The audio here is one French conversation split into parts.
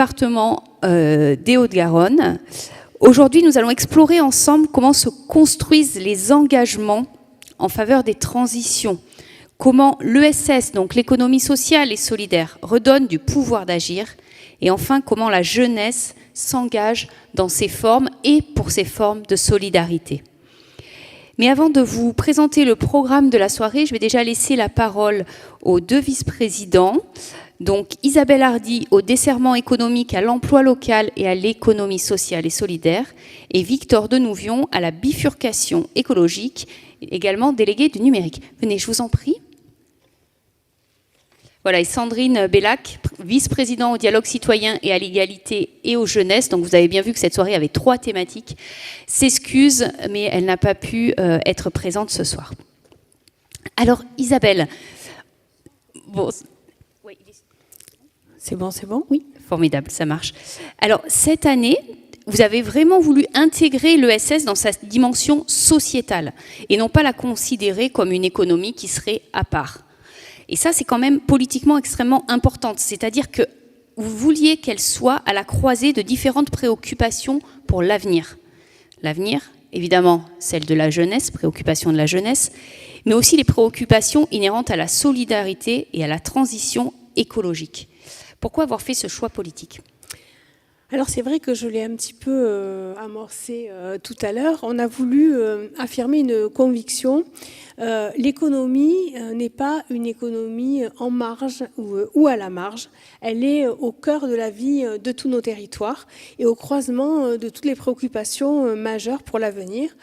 département des Hauts-de-Garonne. Aujourd'hui, nous allons explorer ensemble comment se construisent les engagements en faveur des transitions, comment l'ESS, donc l'économie sociale et solidaire, redonne du pouvoir d'agir, et enfin comment la jeunesse s'engage dans ces formes et pour ces formes de solidarité. Mais avant de vous présenter le programme de la soirée, je vais déjà laisser la parole aux deux vice-présidents. Donc Isabelle Hardy au desserrement économique à l'emploi local et à l'économie sociale et solidaire, et Victor Denouvion à la bifurcation écologique, également délégué du numérique. Venez, je vous en prie. Voilà, et Sandrine Bellac, vice-président au dialogue citoyen et à l'égalité et aux jeunesses. Donc vous avez bien vu que cette soirée avait 3 thématiques. S'excuse, mais elle n'a pas pu être présente ce soir. Alors Isabelle, bon, oui, c'est bon, oui, formidable, ça marche. Alors cette année, vous avez vraiment voulu intégrer l'ESS dans sa dimension sociétale et non pas la considérer comme une économie qui serait à part. Et ça, c'est quand même politiquement extrêmement important. C'est-à-dire que vous vouliez qu'elle soit à la croisée de différentes préoccupations pour l'avenir. L'avenir, évidemment, celle de la jeunesse, préoccupation de la jeunesse, mais aussi les préoccupations inhérentes à la solidarité et à la transition écologique. Pourquoi avoir fait ce choix politique ? Alors c'est vrai que je l'ai un petit peu amorcé tout à l'heure. On a voulu affirmer une conviction. L'économie n'est pas une économie en marge ou à la marge. Elle est au cœur de la vie de tous nos territoires et au croisement de toutes les préoccupations majeures pour l'avenir.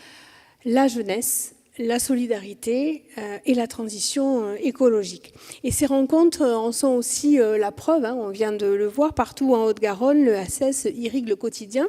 La jeunesse, la solidarité et la transition écologique. Et ces rencontres en sont aussi la preuve, on vient de le voir partout en Haute-Garonne, le HSS irrigue le quotidien.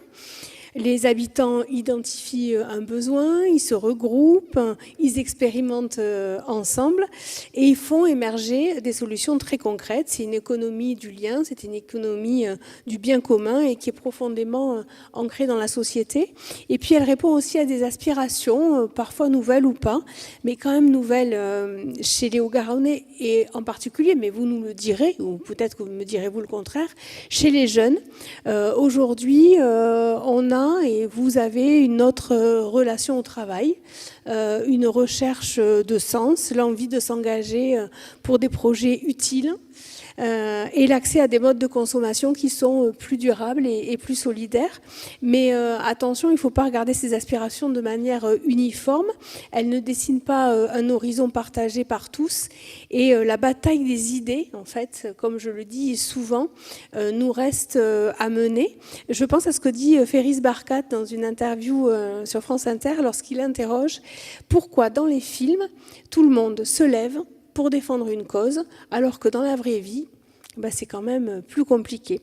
Les habitants identifient un besoin, ils se regroupent, ils expérimentent ensemble et ils font émerger des solutions très concrètes. C'est une économie du lien, c'est une économie du bien commun et qui est profondément ancrée dans la société. Et puis elle répond aussi à des aspirations, parfois nouvelles ou pas, mais quand même nouvelles chez les Haut-Garonnais et en particulier, mais vous nous le direz, ou peut-être que vous me direz vous le contraire, chez les jeunes. Aujourd'hui, on a et vous avez une autre relation au travail, une recherche de sens, l'envie de s'engager pour des projets utiles et l'accès à des modes de consommation qui sont plus durables et plus solidaires. Mais attention, il ne faut pas regarder ces aspirations de manière uniforme. Elles ne dessinent pas un horizon partagé par tous. Et la bataille des idées, en fait, comme je le dis souvent, nous reste à mener. Je pense à ce que dit Ferris Barkat dans une interview sur France Inter lorsqu'il interroge pourquoi dans les films, tout le monde se lève pour défendre une cause, alors que dans la vraie vie, c'est quand même plus compliqué.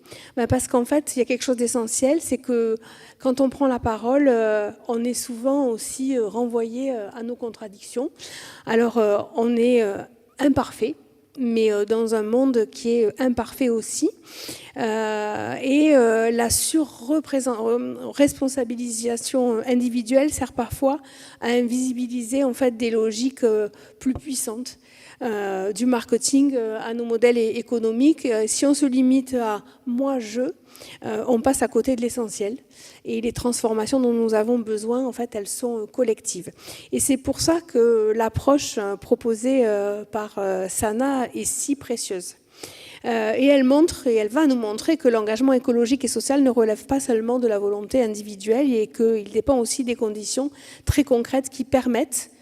Parce qu'en fait, il y a quelque chose d'essentiel, c'est que quand on prend la parole, on est souvent aussi renvoyé à nos contradictions. Alors, on est imparfait, mais dans un monde qui est imparfait aussi. Et la surresponsabilisation individuelle sert parfois à invisibiliser en fait des logiques plus puissantes. Du marketing à nos modèles économiques. Si on se limite à moi, on passe à côté de l'essentiel. Et les transformations dont nous avons besoin, en fait, elles sont collectives. Et c'est pour ça que l'approche proposée par Sana est si précieuse. Et elle va nous montrer que l'engagement écologique et social ne relève pas seulement de la volonté individuelle et qu'il dépend aussi des conditions très concrètes qui permettent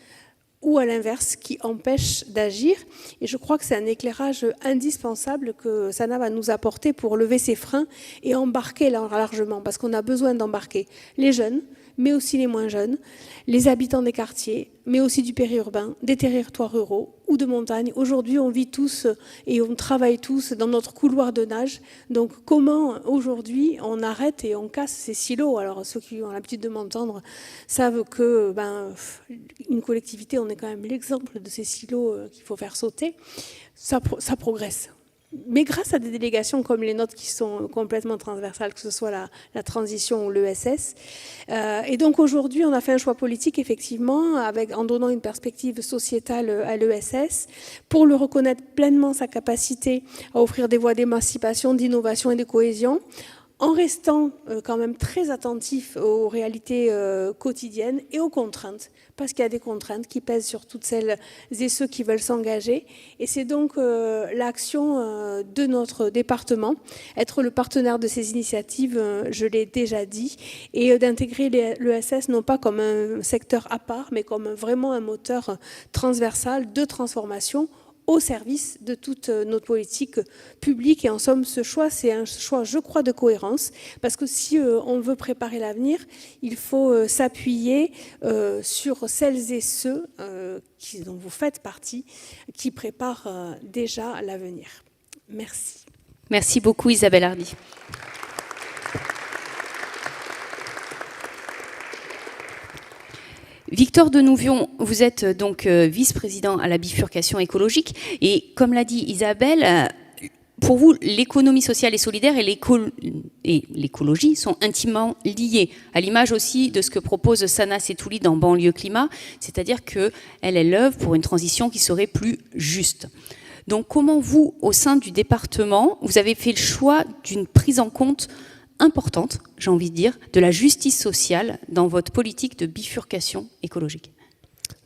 ou à l'inverse, qui empêche d'agir. Et je crois que c'est un éclairage indispensable que Sana va nous apporter pour lever ses freins et embarquer largement, parce qu'on a besoin d'embarquer les jeunes, mais aussi les moins jeunes, les habitants des quartiers, mais aussi du périurbain, des territoires ruraux ou de montagne. Aujourd'hui, on vit tous et on travaille tous dans notre couloir de nage. Donc, comment aujourd'hui on arrête et on casse ces silos ? Alors, ceux qui ont l'habitude de m'entendre savent que une collectivité, on est quand même l'exemple de ces silos qu'il faut faire sauter. Ça progresse. mais grâce à des délégations comme les nôtres qui sont complètement transversales, que ce soit la transition ou l'ESS. Et donc aujourd'hui, on a fait un choix politique, effectivement, en donnant une perspective sociétale à l'ESS, pour le reconnaître pleinement sa capacité à offrir des voies d'émancipation, d'innovation et de cohésion, en restant quand même très attentif aux réalités quotidiennes et aux contraintes, parce qu'il y a des contraintes qui pèsent sur toutes celles et ceux qui veulent s'engager. Et c'est donc l'action de notre département, être le partenaire de ces initiatives, je l'ai déjà dit, et d'intégrer l'ESS non pas comme un secteur à part, mais comme vraiment un moteur transversal de transformation au service de toute notre politique publique. Et en somme, ce choix, c'est un choix, je crois, de cohérence, parce que si on veut préparer l'avenir, il faut s'appuyer sur celles et ceux dont vous faites partie, qui préparent déjà l'avenir. Merci. Merci beaucoup, Isabelle Hardy. Victor Denouvion, vous êtes donc vice-président à la bifurcation écologique et comme l'a dit Isabelle, pour vous, l'économie sociale et solidaire et l'écologie sont intimement liées, à l'image aussi de ce que propose Sana Setouli dans Banlieue Climat, c'est-à-dire qu'elle œuvre pour une transition qui serait plus juste. Donc comment vous, au sein du département, vous avez fait le choix d'une prise en compte importante, j'ai envie de dire, de la justice sociale dans votre politique de bifurcation écologique?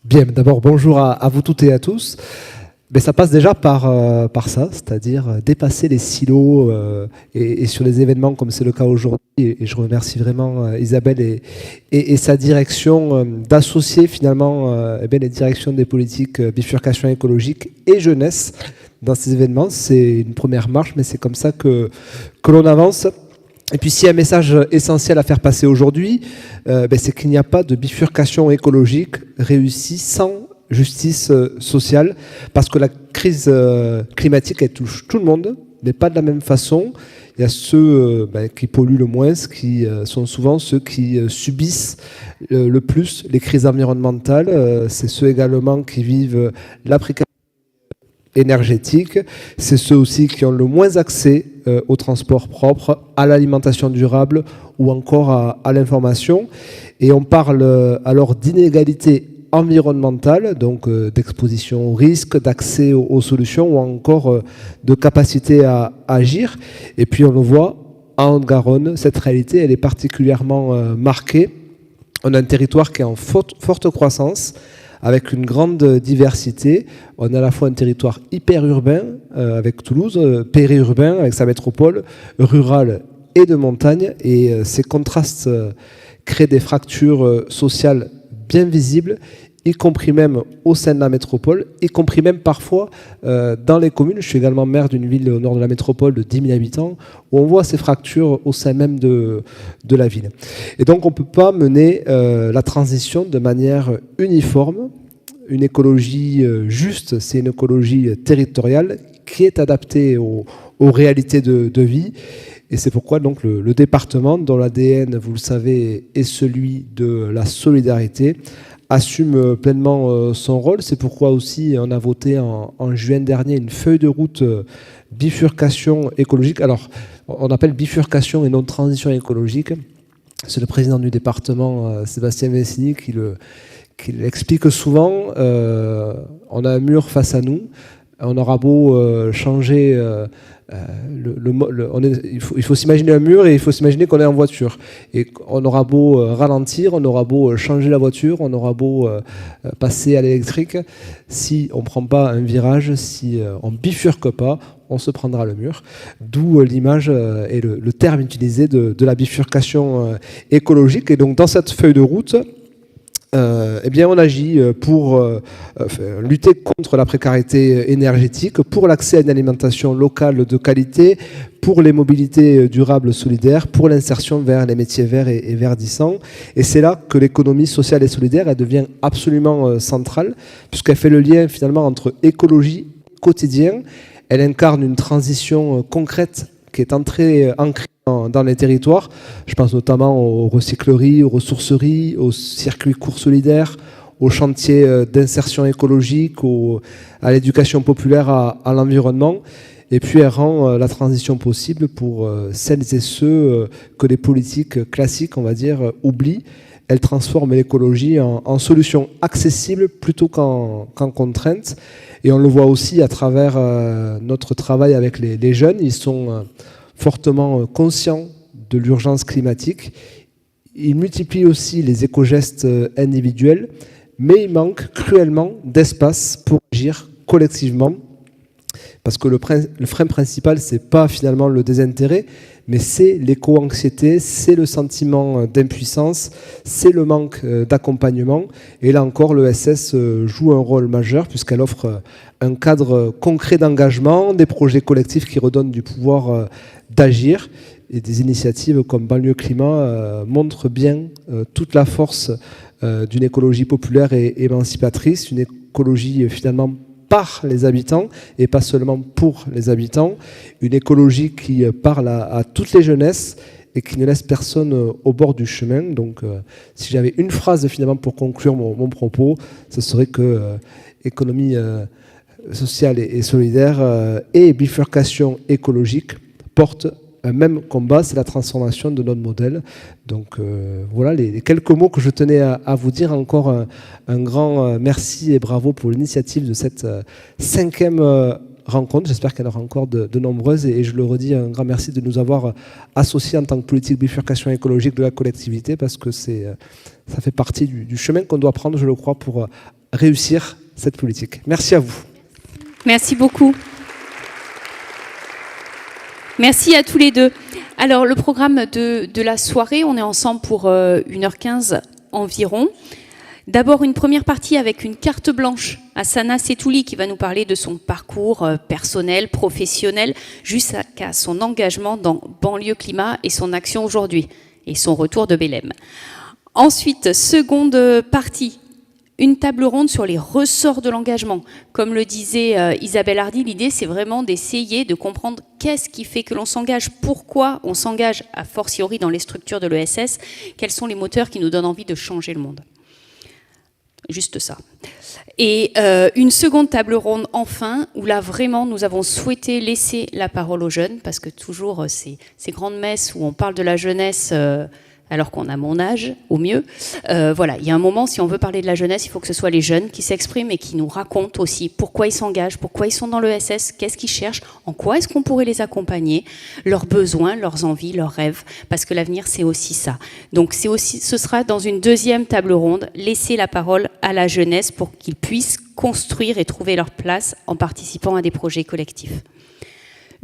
Bien, d'abord, bonjour à vous toutes et à tous. Mais ça passe déjà par ça, c'est-à-dire dépasser les silos et sur les événements comme c'est le cas aujourd'hui. Et je remercie vraiment Isabelle et sa direction d'associer finalement les directions des politiques bifurcation écologique et jeunesse dans ces événements. C'est une première marche, mais c'est comme ça que l'on avance. Et puis s'il y a un message essentiel à faire passer aujourd'hui, c'est qu'il n'y a pas de bifurcation écologique réussie sans justice sociale, parce que la crise climatique, elle touche tout le monde, mais pas de la même façon. Il y a ceux qui polluent le moins, qui sont souvent ceux qui subissent le plus les crises environnementales. C'est ceux également qui vivent la précarité énergétique, c'est ceux aussi qui ont le moins accès au transport propre, à l'alimentation durable ou encore à l'information. Et on parle alors d'inégalité environnementale, donc d'exposition au risque, d'accès aux solutions ou encore de capacité à agir. Et puis on le voit, en Haute-Garonne, cette réalité, elle est particulièrement marquée. On a un territoire qui est en forte croissance, avec une grande diversité. On a à la fois un territoire hyper urbain, avec Toulouse, périurbain, avec sa métropole, rural et de montagne. Et ces contrastes créent des fractures sociales bien visibles, y compris même au sein de la métropole, y compris même parfois dans les communes. Je suis également maire d'une ville au nord de la métropole de 10 000 habitants, où on voit ces fractures au sein même de la ville. Et donc on ne peut pas mener la transition de manière uniforme. Une écologie juste, c'est une écologie territoriale qui est adaptée aux réalités de vie. Et c'est pourquoi donc le département, dont l'ADN, vous le savez, est celui de la solidarité, assume pleinement son rôle. C'est pourquoi aussi on a voté en juin dernier une feuille de route bifurcation écologique. Alors, on appelle bifurcation et non transition écologique. C'est le président du département, Sébastien Vecini, qui l'explique souvent. On a un mur face à nous. On aura beau changer... il faut s'imaginer un mur et il faut s'imaginer qu'on est en voiture. Et on aura beau ralentir, on aura beau changer la voiture, on aura beau passer à l'électrique. Si on ne prend pas un virage, si on ne bifurque pas, on se prendra le mur. D'où l'image et le terme utilisé de la bifurcation écologique. Et donc dans cette feuille de route, on agit pour lutter contre la précarité énergétique, pour l'accès à une alimentation locale de qualité, pour les mobilités durables solidaires, pour l'insertion vers les métiers verts et verdissants. Et c'est là que l'économie sociale et solidaire, elle devient absolument centrale, puisqu'elle fait le lien finalement entre écologie et quotidien. Elle incarne une transition concrète qui est ancrée dans les territoires. Je pense notamment aux recycleries, aux ressourceries, aux circuits courts solidaires, aux chantiers d'insertion écologique, à l'éducation populaire, à l'environnement. Et puis elle rend la transition possible pour celles et ceux que les politiques classiques, on va dire, oublient. Elle transforme l'écologie en solution accessible plutôt qu'en contrainte. Et on le voit aussi à travers notre travail avec les jeunes. Ils sont fortement conscients de l'urgence climatique. Ils multiplient aussi les éco-gestes individuels, mais il manque cruellement d'espace pour agir collectivement. Parce que le frein principal, ce n'est pas finalement le désintérêt, mais c'est l'éco-anxiété, c'est le sentiment d'impuissance, c'est le manque d'accompagnement. Et là encore, l'ESS joue un rôle majeur puisqu'elle offre un cadre concret d'engagement, des projets collectifs qui redonnent du pouvoir d'agir. Et des initiatives comme Banlieue Climat montrent bien toute la force d'une écologie populaire et émancipatrice, une écologie finalement par les habitants et pas seulement pour les habitants, une écologie qui parle à toutes les jeunesses et qui ne laisse personne au bord du chemin. Donc si j'avais une phrase finalement pour conclure mon propos, ce serait que économie sociale et solidaire et bifurcation écologique portent un même combat, c'est la transformation de notre modèle. Donc voilà les quelques mots que je tenais à vous dire. Encore un grand merci et bravo pour l'initiative de cette 5e rencontre. J'espère qu'il y en aura encore de nombreuses. Et je le redis, un grand merci de nous avoir associés en tant que politique bifurcation écologique de la collectivité, parce que ça fait partie du chemin qu'on doit prendre, je le crois, pour réussir cette politique. Merci à vous. Merci beaucoup. Merci à tous les deux. Alors, le programme de la soirée, on est ensemble pour 1h15 environ. D'abord, une première partie avec une carte blanche à Sana Setouli qui va nous parler de son parcours personnel, professionnel, jusqu'à son engagement dans Banlieue Climat et son action aujourd'hui, et son retour de Belém. Ensuite, seconde partie, une table ronde sur les ressorts de l'engagement. Comme le disait Isabelle Hardy, l'idée c'est vraiment d'essayer de comprendre qu'est-ce qui fait que l'on s'engage, pourquoi on s'engage a fortiori dans les structures de l'ESS, quels sont les moteurs qui nous donnent envie de changer le monde. Juste ça. Et une seconde table ronde enfin, où là vraiment nous avons souhaité laisser la parole aux jeunes, parce que toujours ces grandes messes où on parle de la jeunesse alors qu'on a mon âge, au mieux. Voilà, il y a un moment, si on veut parler de la jeunesse, il faut que ce soit les jeunes qui s'expriment et qui nous racontent aussi pourquoi ils s'engagent, pourquoi ils sont dans l'ESS, qu'est-ce qu'ils cherchent, en quoi est-ce qu'on pourrait les accompagner, leurs besoins, leurs envies, leurs rêves, parce que l'avenir, c'est aussi ça. Donc, ce sera dans une deuxième table ronde, laisser la parole à la jeunesse pour qu'ils puissent construire et trouver leur place en participant à des projets collectifs.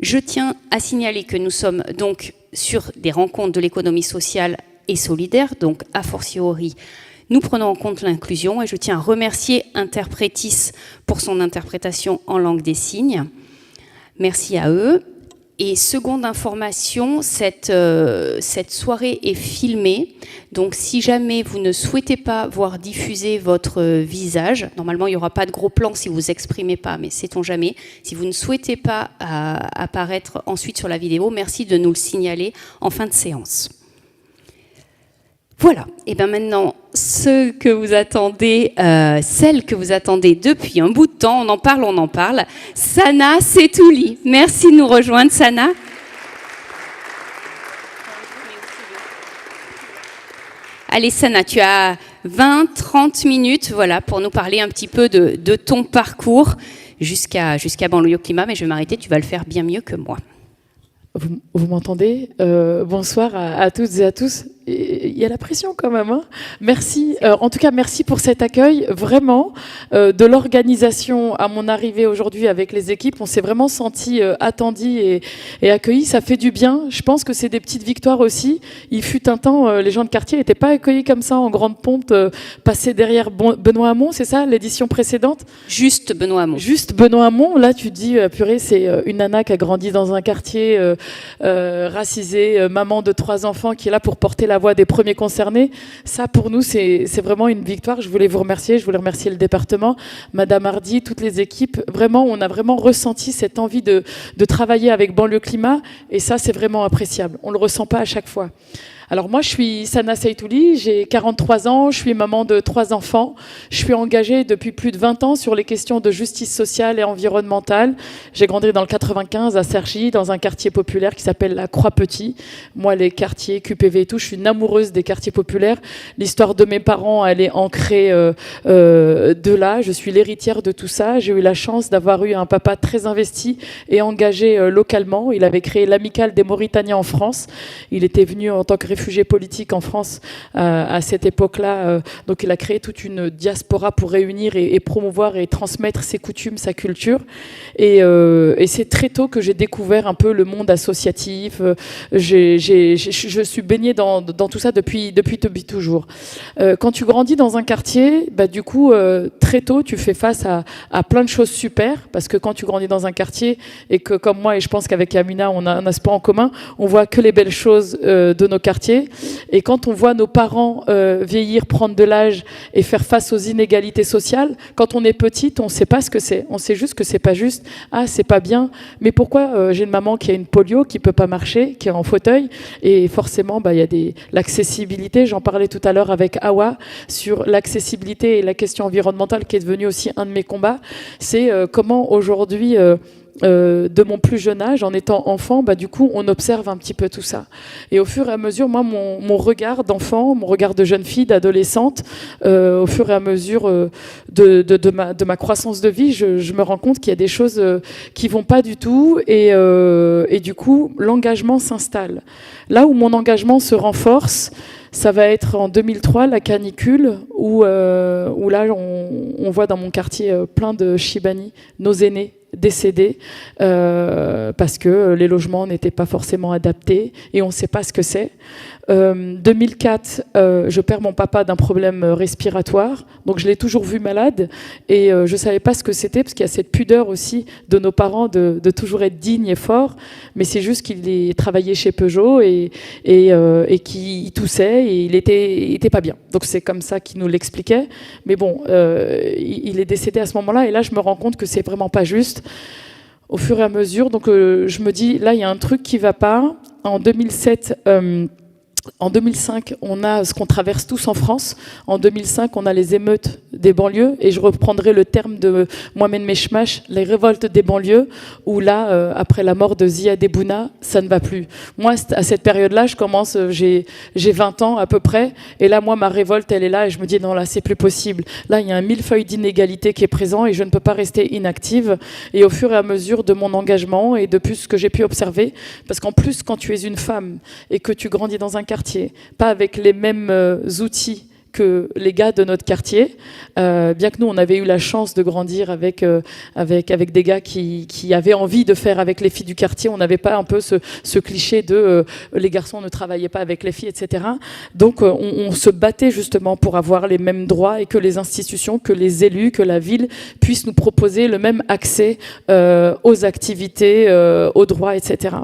Je tiens à signaler que nous sommes donc sur des rencontres de l'économie sociale et solidaire, donc a fortiori, nous prenons en compte l'inclusion et je tiens à remercier Interpretis pour son interprétation en langue des signes. Merci à eux. Et seconde information, cette soirée est filmée, donc si jamais vous ne souhaitez pas voir diffuser votre visage, normalement il n'y aura pas de gros plan si vous vous exprimez pas, mais sait-on jamais, si vous ne souhaitez pas apparaître ensuite sur la vidéo, merci de nous le signaler en fin de séance. Voilà, et bien maintenant, celles que vous attendez depuis un bout de temps, on en parle. Sana Setouli, merci de nous rejoindre, Sana. Allez, Sana, tu as 20-30 minutes voilà, pour nous parler un petit peu de ton parcours jusqu'à Banlieue Climat, mais je vais m'arrêter, tu vas le faire bien mieux que moi. Vous m'entendez ? Bonsoir à toutes et à tous. Il y a la pression quand même. Hein, merci. En tout cas, merci pour cet accueil. Vraiment, de l'organisation à mon arrivée aujourd'hui avec les équipes, on s'est vraiment senti attendus et accueillis. Ça fait du bien. Je pense que c'est des petites victoires aussi. Il fut un temps, les gens de quartier n'étaient pas accueillis comme ça en grande pompe, passés derrière Benoît Hamon, c'est ça, l'édition précédente ? Juste Benoît Hamon. Juste Benoît Hamon. Là, tu te dis, purée, c'est une nana qui a grandi dans un quartier racisée, maman de 3 enfants, qui est là pour porter la voix des premiers concernés. Ça, pour nous, c'est vraiment une victoire. Je voulais vous remercier. Je voulais remercier le département, Madame Hardy, toutes les équipes. Vraiment, on a vraiment ressenti cette envie de travailler avec Banlieue Climat. Et ça, c'est vraiment appréciable. On ne le ressent pas à chaque fois. Alors moi, je suis Sana Seytouli, j'ai 43 ans, je suis maman de 3 enfants. Je suis engagée depuis plus de 20 ans sur les questions de justice sociale et environnementale. J'ai grandi dans le 95 à Cergy, dans un quartier populaire qui s'appelle la Croix-Petit. Moi, les quartiers QPV et tout, je suis une amoureuse des quartiers populaires. L'histoire de mes parents, elle est ancrée de là. Je suis l'héritière de tout ça. J'ai eu la chance d'avoir eu un papa très investi et engagé localement. Il avait créé l'Amicale des Mauritaniens en France. Il était venu en tant que réfugié politique en France à cette époque-là. Donc il a créé toute une diaspora pour réunir et promouvoir et transmettre ses coutumes, sa culture. Et c'est très tôt que j'ai découvert un peu le monde associatif. Je suis baignée dans tout ça depuis toujours. Quand tu grandis dans un quartier, du coup, très tôt, tu fais face à plein de choses super, parce que quand tu grandis dans un quartier et que, comme moi, et je pense qu'avec Amina, on a un aspect en commun, on voit que les belles choses de nos quartiers. Et quand on voit nos parents vieillir, prendre de l'âge et faire face aux inégalités sociales, quand on est petite, on ne sait pas ce que c'est. On sait juste que c'est pas juste. Ah, c'est pas bien. Mais pourquoi j'ai une maman qui a une polio, qui peut pas marcher, qui est en fauteuil, et forcément, il y a l'accessibilité. J'en parlais tout à l'heure avec Awa sur l'accessibilité et la question environnementale, qui est devenue aussi un de mes combats. C'est comment aujourd'hui de mon plus jeune âge, en étant enfant, du coup, on observe un petit peu tout ça. Et au fur et à mesure, moi, mon regard d'enfant, mon regard de jeune fille, d'adolescente, au fur et à mesure de ma croissance de vie, je me rends compte qu'il y a des choses qui vont pas du tout, et du coup, l'engagement s'installe. Là où mon engagement se renforce, ça va être en 2003, la canicule, où là, on voit dans mon quartier plein de Chibani, nos aînés, décédés parce que les logements n'étaient pas forcément adaptés et on ne sait pas ce que c'est. 2004, je perds mon papa d'un problème respiratoire, donc je l'ai toujours vu malade et je ne savais pas ce que c'était, parce qu'il y a cette pudeur aussi de nos parents de toujours être dignes et forts, mais c'est juste qu'il travaillait chez Peugeot et qu'il toussait et il était pas bien. Donc c'est comme ça qu'il nous l'expliquait, mais bon, il est décédé à ce moment-là et là je me rends compte que c'est vraiment pas juste. Au fur et à mesure, donc je me dis, là il y a un truc qui va pas. En 2007, en 2005, on a ce qu'on traverse tous en France. En 2005, on a les émeutes des banlieues. Et je reprendrai le terme de Mohamed Meshmash, les révoltes des banlieues, où là, après la mort de Ziad Ebouna, ça ne va plus. Moi, à cette période-là, je commence, j'ai 20 ans à peu près. Et là, moi, ma révolte, elle est là. Et je me dis, non, là, c'est plus possible. Là, il y a un millefeuille d'inégalité qui est présent et je ne peux pas rester inactive. Et au fur et à mesure de mon engagement et depuis ce que j'ai pu observer, parce qu'en plus, quand tu es une femme et que tu grandis dans un quartier, pas avec les mêmes outils que les gars de notre quartier, bien que nous on avait eu la chance de grandir avec des gars qui avaient envie de faire avec les filles du quartier. On n'avait pas un peu ce cliché de les garçons ne travaillaient pas avec les filles, etc. Donc on se battait justement pour avoir les mêmes droits et que les institutions, que les élus, que la ville puissent nous proposer le même accès aux activités, aux droits, etc.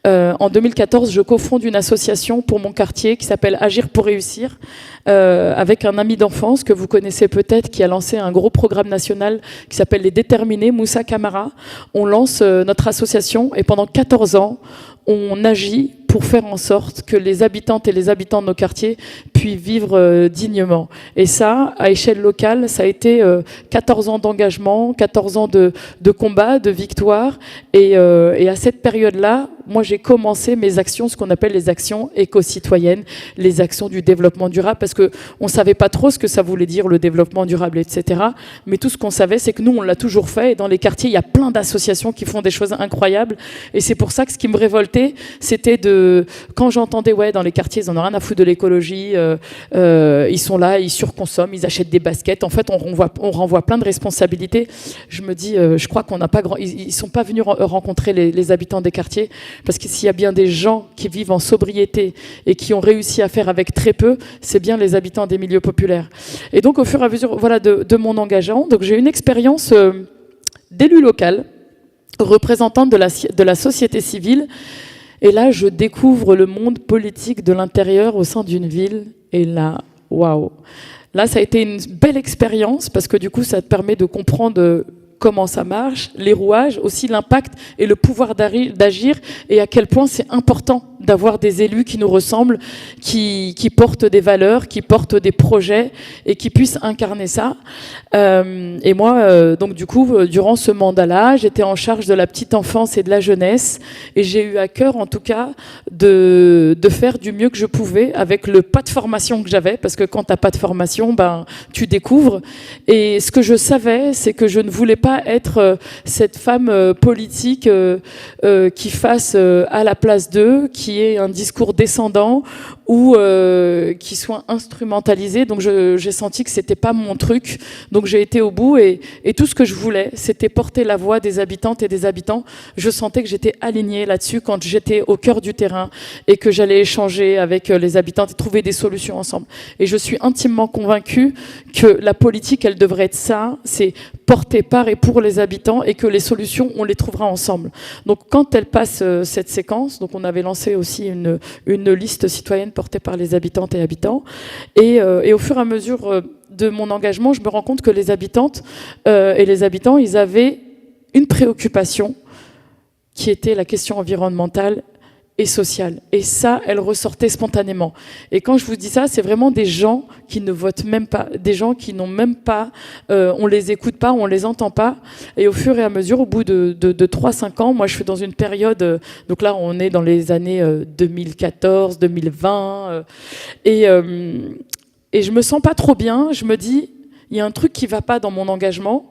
En 2014, je cofonde une association pour mon quartier qui s'appelle Agir pour réussir, avec un ami d'enfance que vous connaissez peut-être, qui a lancé un gros programme national qui s'appelle Les Déterminés, Moussa Camara. On lance notre association et pendant 14 ans, on agit pour faire en sorte que les habitantes et les habitants de nos quartiers puissent vivre dignement. Et ça, à échelle locale, ça a été 14 ans d'engagement, 14 ans de combat, de victoire. Et à cette période-là, moi, j'ai commencé mes actions, ce qu'on appelle les actions éco-citoyennes, les actions du développement durable, parce qu'on ne savait pas trop ce que ça voulait dire, le développement durable, etc. Mais tout ce qu'on savait, c'est que nous, on l'a toujours fait. Et dans les quartiers, il y a plein d'associations qui font des choses incroyables. Et c'est pour ça que ce qui me révoltait, c'était quand j'entendais, ouais, dans les quartiers, ils en ont rien à foutre de l'écologie, ils sont là, ils surconsomment, ils achètent des baskets. En fait, on renvoie plein de responsabilités. Je me dis, je crois qu'on n'a pas ils sont pas venus rencontrer les habitants des quartiers, parce que s'il y a bien des gens qui vivent en sobriété et qui ont réussi à faire avec très peu, c'est bien les habitants des milieux populaires. Et donc, au fur et à mesure, voilà, de mon engagement, donc j'ai une expérience d'élu local, représentante de la société civile. Et là, je découvre le monde politique de l'intérieur au sein d'une ville. Et là, waouh! Là, ça a été une belle expérience parce que du coup, ça te permet de comprendre comment ça marche, les rouages, aussi l'impact et le pouvoir d'agir et à quel point c'est important d'avoir des élus qui nous ressemblent, qui portent des valeurs, qui portent des projets et qui puissent incarner ça. Et moi, donc du coup, durant ce mandat-là, j'étais en charge de la petite enfance et de la jeunesse, et j'ai eu à cœur, en tout cas, de faire du mieux que je pouvais avec le pas de formation que j'avais, parce que quand t'as pas de formation, ben tu découvres. Et ce que je savais, c'est que je ne voulais pas être cette femme politique qui fasse à la place d'eux, qui ait un discours descendant ou qui soit instrumentalisé. Donc j'ai senti que c'était pas mon truc. Donc j'ai été au bout et tout ce que je voulais, c'était porter la voix des habitantes et des habitants. Je sentais que j'étais alignée là-dessus quand j'étais au cœur du terrain et que j'allais échanger avec les habitantes et trouver des solutions ensemble. Et je suis intimement convaincue que la politique, elle devrait être ça, c'est porter par et pour les habitants, et que les solutions, on les trouvera ensemble. Donc quand elle passe cette séquence, donc on avait lancé aussi une liste citoyenne portée par les habitantes et habitants, et au fur et à mesure de mon engagement, je me rends compte que les habitantes et les habitants, ils avaient une préoccupation qui était la question environnementale et sociale. Et ça, elle ressortait spontanément. Et quand je vous dis ça, c'est vraiment des gens qui ne votent même pas, des gens qui n'ont même pas, on les écoute pas, on les entend pas. Et au fur et à mesure, au bout de 3-5 ans, moi je suis dans une période, donc là on est dans les années 2014, 2020, et je me sens pas trop bien. Je me dis, il y a un truc qui va pas dans mon engagement.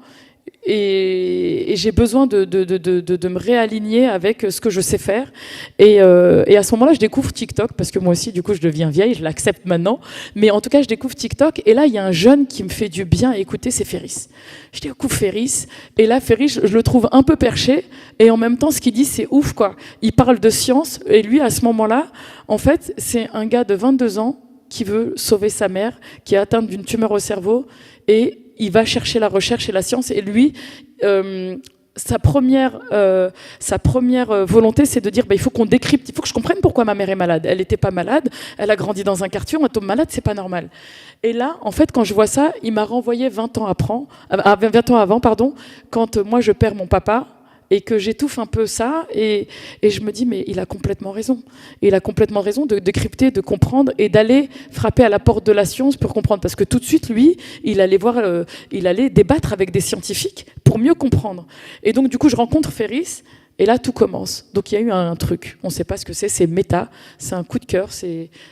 Et j'ai besoin de me réaligner avec ce que je sais faire. Et à ce moment-là, je découvre TikTok, parce que moi aussi, du coup, je deviens vieille, je l'accepte maintenant. Mais en tout cas, je découvre TikTok. Et là, il y a un jeune qui me fait du bien écouter, c'est Ferris. Je découvre Ferris. Et là, Ferris, je le trouve un peu perché. Et en même temps, ce qu'il dit, c'est ouf, quoi. Il parle de science. Et lui, à ce moment-là, en fait, c'est un gars de 22 ans qui veut sauver sa mère, qui est atteinte d'une tumeur au cerveau. Et il va chercher la recherche et la science, et lui, sa première volonté, c'est de dire, il faut qu'on décrypte, il faut que je comprenne pourquoi ma mère est malade. Elle n'était pas malade, elle a grandi dans un quartier, on tombe malade, c'est pas normal. Et là, en fait, quand je vois ça, il m'a renvoyé 20 ans avant, quand moi je perds mon papa, et que j'étouffe un peu ça, et je me dis, mais il a complètement raison. Il a complètement raison de décrypter, de comprendre, et d'aller frapper à la porte de la science pour comprendre. Parce que tout de suite, lui, il allait débattre avec des scientifiques pour mieux comprendre. Et donc, du coup, je rencontre Ferris, et là, tout commence. Donc, il y a eu un truc. On ne sait pas ce que c'est méta, c'est un coup de cœur.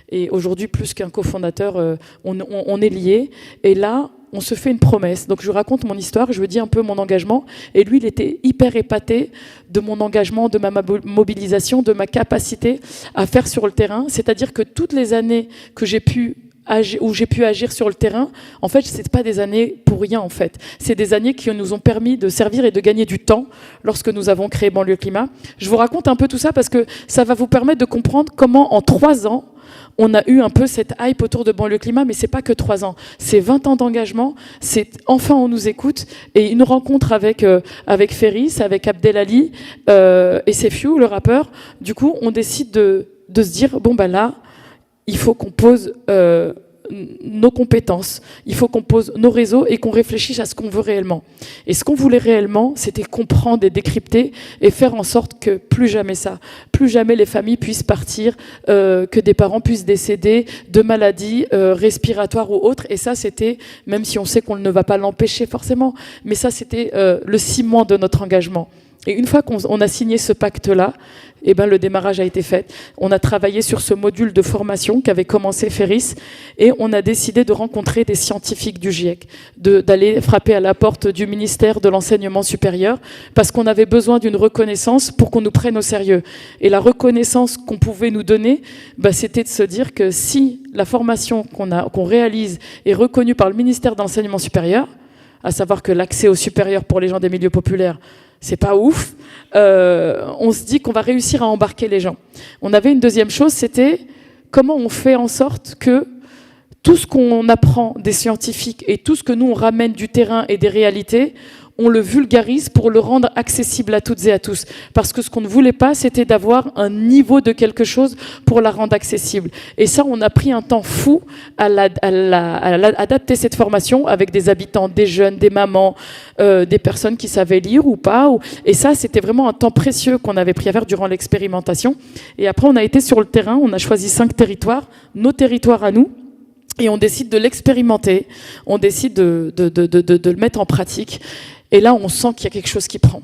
Et aujourd'hui, plus qu'un cofondateur, on est liés. Et là, on se fait une promesse. Donc je lui raconte mon histoire, je lui dis un peu mon engagement, et lui il était hyper épaté de mon engagement, de ma mobilisation, de ma capacité à faire sur le terrain. C'est-à-dire que toutes les années que j'ai pu agir sur le terrain, en fait, c'est pas des années pour rien, en fait. C'est des années qui nous ont permis de servir et de gagner du temps lorsque nous avons créé Banlieue Climat. Je vous raconte un peu tout ça parce que ça va vous permettre de comprendre comment, en 3 ans, on a eu un peu cette hype autour de Banlieue Climat, mais c'est pas que 3 ans. C'est 20 ans d'engagement, c'est enfin on nous écoute, et une rencontre avec Ferris, avec Abdelali et Sefiu, le rappeur. Du coup, on décide de se dire, bon, là, il faut qu'on pose nos compétences, il faut qu'on pose nos réseaux et qu'on réfléchisse à ce qu'on veut réellement. Et ce qu'on voulait réellement, c'était comprendre et décrypter et faire en sorte que plus jamais les familles puissent partir, que des parents puissent décéder de maladies respiratoires ou autres. Et ça, c'était, même si on sait qu'on ne va pas l'empêcher forcément, mais ça, c'était le ciment de notre engagement. Et une fois qu'on a signé ce pacte-là, le démarrage a été fait. On a travaillé sur ce module de formation qu'avait commencé Ferris, et on a décidé de rencontrer des scientifiques du GIEC, d'aller frapper à la porte du ministère de l'Enseignement supérieur, parce qu'on avait besoin d'une reconnaissance pour qu'on nous prenne au sérieux. Et la reconnaissance qu'on pouvait nous donner, c'était de se dire que si la formation qu'on réalise est reconnue par le ministère de l'Enseignement supérieur, à savoir que l'accès au supérieur pour les gens des milieux populaires, c'est pas ouf, on se dit qu'on va réussir à embarquer les gens. On avait une deuxième chose, c'était comment on fait en sorte que tout ce qu'on apprend des scientifiques et tout ce que nous on ramène du terrain et des réalités, on le vulgarise pour le rendre accessible à toutes et à tous. Parce que ce qu'on ne voulait pas, c'était d'avoir un niveau de quelque chose pour la rendre accessible. Et ça, on a pris un temps fou à adapter cette formation avec des habitants, des jeunes, des mamans, des personnes qui savaient lire ou pas. Et ça, c'était vraiment un temps précieux qu'on avait pris à faire durant l'expérimentation. Et après, on a été sur le terrain, on a choisi 5 territoires, nos territoires à nous. Et on décide de l'expérimenter, on décide de le mettre en pratique. Et là, on sent qu'il y a quelque chose qui prend.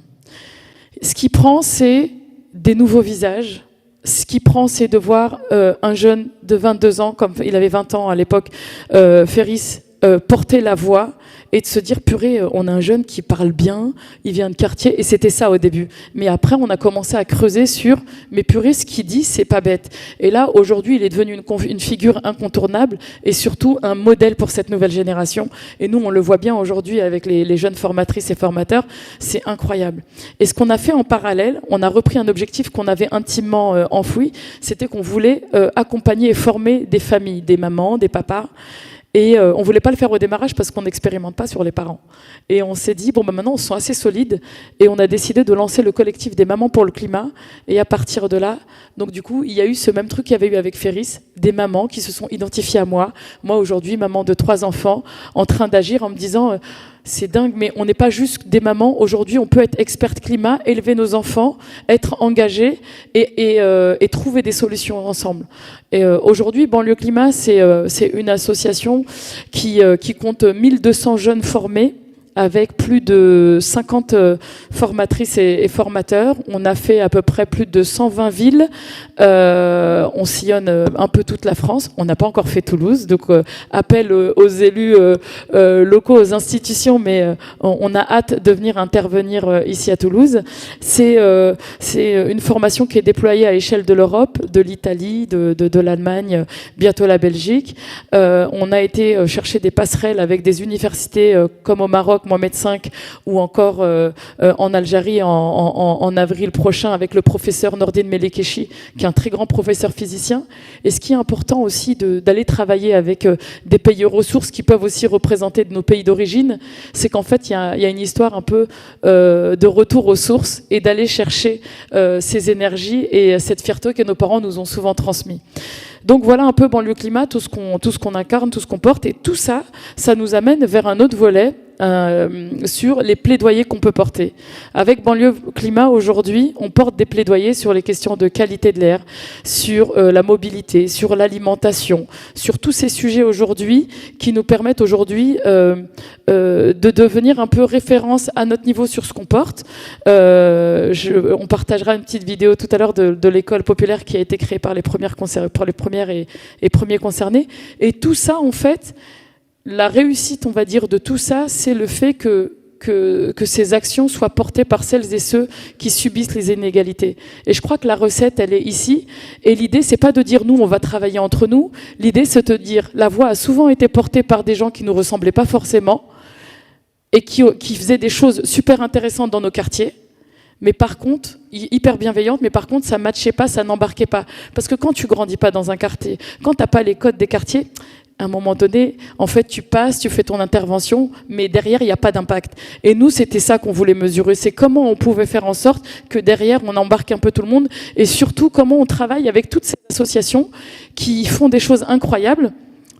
Ce qui prend, c'est des nouveaux visages. Ce qui prend, c'est de voir un jeune de 22 ans, comme il avait 20 ans à l'époque, Ferris, porter la voix et de se dire, purée, on a un jeune qui parle bien, il vient de quartier, et c'était ça au début. Mais après, on a commencé à creuser sur, mais purée, ce qu'il dit, c'est pas bête. Et là, aujourd'hui, il est devenu une figure incontournable et surtout un modèle pour cette nouvelle génération. Et nous, on le voit bien aujourd'hui avec les jeunes formatrices et formateurs, c'est incroyable. Et ce qu'on a fait en parallèle, on a repris un objectif qu'on avait intimement enfoui, c'était qu'on voulait accompagner et former des familles, des mamans, des papas. Et on ne voulait pas le faire au démarrage parce qu'on n'expérimente pas sur les parents. Et on s'est dit, bon, bah maintenant, on se sent assez solide. Et on a décidé de lancer le collectif des mamans pour le climat. Et à partir de là, donc du coup, il y a eu ce même truc qu'il y avait eu avec Ferris, des mamans qui se sont identifiées à moi. Moi, aujourd'hui, maman de 3 enfants, en train d'agir en me disant... c'est dingue, mais on n'est pas juste des mamans. Aujourd'hui, on peut être experte climat, élever nos enfants, être engagés et trouver des solutions ensemble. Et aujourd'hui, Banlieue Climat, c'est une association qui compte 1200 jeunes formés, avec plus de 50 formatrices et formateurs. On a fait à peu près plus de 120 villes. On sillonne un peu toute la France. On n'a pas encore fait Toulouse, donc appel aux élus locaux, aux institutions, mais on a hâte de venir intervenir ici à Toulouse. C'est une formation qui est déployée à l'échelle de l'Europe, de l'Italie, de l'Allemagne, bientôt la Belgique. On a été chercher des passerelles avec des universités comme au Maroc, Mohamed V, ou encore en Algérie en avril prochain avec le professeur Nordine Melekeshi, qui est un très grand professeur physicien. Et ce qui est important aussi d'aller travailler avec des pays ressources qui peuvent aussi représenter de nos pays d'origine, c'est qu'en fait il y a une histoire un peu de retour aux sources et d'aller chercher ces énergies et cette fierté que nos parents nous ont souvent transmis. Donc voilà un peu Banlieue Climat, tout ce qu'on incarne, tout ce qu'on porte, et tout ça, ça nous amène vers un autre volet sur les plaidoyers qu'on peut porter. Avec Banlieue Climat, aujourd'hui, on porte des plaidoyers sur les questions de qualité de l'air, sur la mobilité, sur l'alimentation, sur tous ces sujets aujourd'hui qui nous permettent aujourd'hui de devenir un peu référence à notre niveau sur ce qu'on porte. On partagera une petite vidéo tout à l'heure de l'école populaire qui a été créée par les premières et premiers concernés. Et tout ça, en fait, la réussite, on va dire, de tout ça, c'est le fait que ces actions soient portées par celles et ceux qui subissent les inégalités. Et je crois que la recette, elle est ici. Et l'idée, c'est pas de dire, nous, on va travailler entre nous. L'idée, c'est de dire, la voix a souvent été portée par des gens qui nous ressemblaient pas forcément et qui faisaient des choses super intéressantes dans nos quartiers. Mais par contre, hyper bienveillante, mais par contre, ça matchait pas, ça n'embarquait pas. Parce que quand tu grandis pas dans un quartier, quand t'as pas les codes des quartiers, à un moment donné, en fait, tu passes, tu fais ton intervention, mais derrière, il n'y a pas d'impact. Et nous, c'était ça qu'on voulait mesurer. C'est comment on pouvait faire en sorte que derrière, on embarque un peu tout le monde, et surtout, comment on travaille avec toutes ces associations qui font des choses incroyables,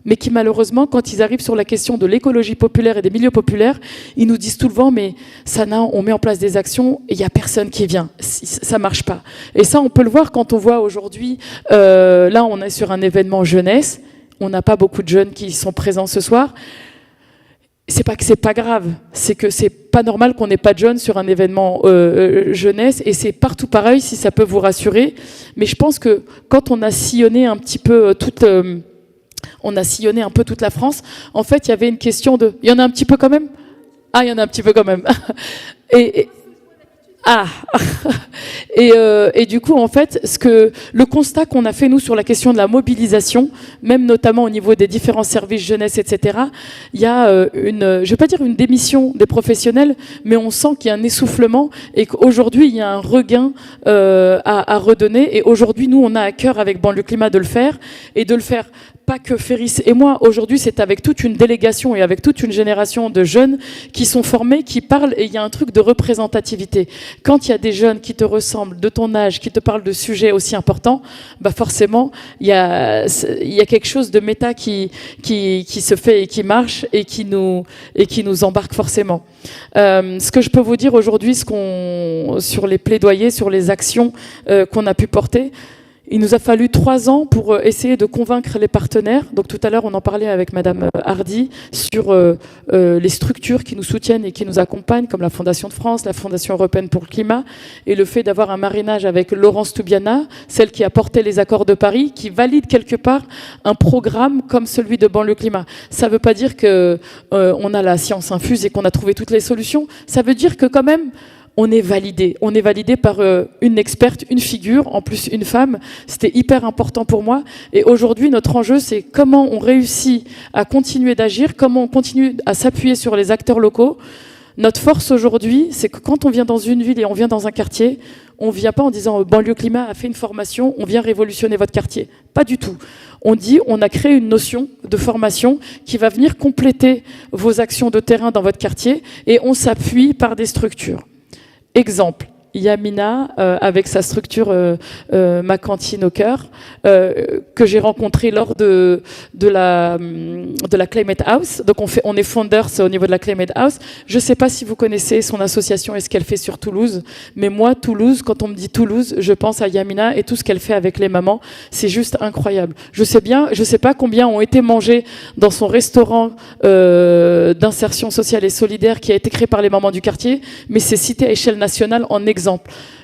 mais qui malheureusement, quand ils arrivent sur la question de l'écologie populaire et des milieux populaires, ils nous disent tout le temps, mais Sana, on met en place des actions et il n'y a personne qui vient. Ça marche pas. Et ça, on peut le voir quand on voit aujourd'hui, là, on est sur un événement jeunesse. On n'a pas beaucoup de jeunes qui sont présents ce soir. C'est pas que c'est pas grave, c'est que c'est pas normal qu'on n'ait pas de jeunes sur un événement jeunesse, et c'est partout pareil, si ça peut vous rassurer. Mais je pense que quand on a sillonné un petit peu toute la France, en fait, il y avait une question de... Il y en a un petit peu quand même ? Ah, il y en a un petit peu quand même. Et du coup, en fait, le constat qu'on a fait, nous, sur la question de la mobilisation, même notamment au niveau des différents services jeunesse, etc., il y a je vais pas dire une démission des professionnels, mais on sent qu'il y a un essoufflement et qu'aujourd'hui, il y a un regain à redonner. Et aujourd'hui, nous, on a à cœur avec Banlieue Climat de le faire, et de le faire pas que Féris et moi. Aujourd'hui, c'est avec toute une délégation et avec toute une génération de jeunes qui sont formés, qui parlent, et il y a un truc de représentativité. Quand il y a des jeunes qui te ressemblent, de ton âge, qui te parlent de sujets aussi importants, bah forcément, il y a quelque chose de méta qui se fait et qui marche et qui nous embarque forcément. Ce que je peux vous dire aujourd'hui, sur les plaidoyers, sur les actions qu'on a pu porter, il nous a fallu 3 ans pour essayer de convaincre les partenaires. Donc tout à l'heure, on en parlait avec Madame Hardy sur les structures qui nous soutiennent et qui nous accompagnent, comme la Fondation de France, la Fondation européenne pour le climat, et le fait d'avoir un marinage avec Laurence Toubiana, celle qui a porté les accords de Paris, qui valide quelque part un programme comme celui de Banlieue Climat. Ça ne veut pas dire que on a la science infuse et qu'on a trouvé toutes les solutions. Ça veut dire que quand même, on est validé. On est validé par une experte, une figure, en plus une femme. C'était hyper important pour moi. Et aujourd'hui, notre enjeu, c'est comment on réussit à continuer d'agir, comment on continue à s'appuyer sur les acteurs locaux. Notre force aujourd'hui, c'est que quand on vient dans une ville et on vient dans un quartier, on ne vient pas en disant « Banlieue Climat a fait une formation, on vient révolutionner votre quartier ». Pas du tout. On dit on a créé une notion de formation qui va venir compléter vos actions de terrain dans votre quartier et on s'appuie par des structures. Exemple, Yamina, avec sa structure Ma Cantine au cœur, que j'ai rencontrée lors de la Climate House. Donc on est founders au niveau de la Climate House. Je ne sais pas si vous connaissez son association et ce qu'elle fait sur Toulouse, mais moi, Toulouse, quand on me dit Toulouse, je pense à Yamina et tout ce qu'elle fait avec les mamans. C'est juste incroyable. Je sais pas combien ont été mangés dans son restaurant d'insertion sociale et solidaire qui a été créé par les mamans du quartier, mais c'est cité à échelle nationale en exemple.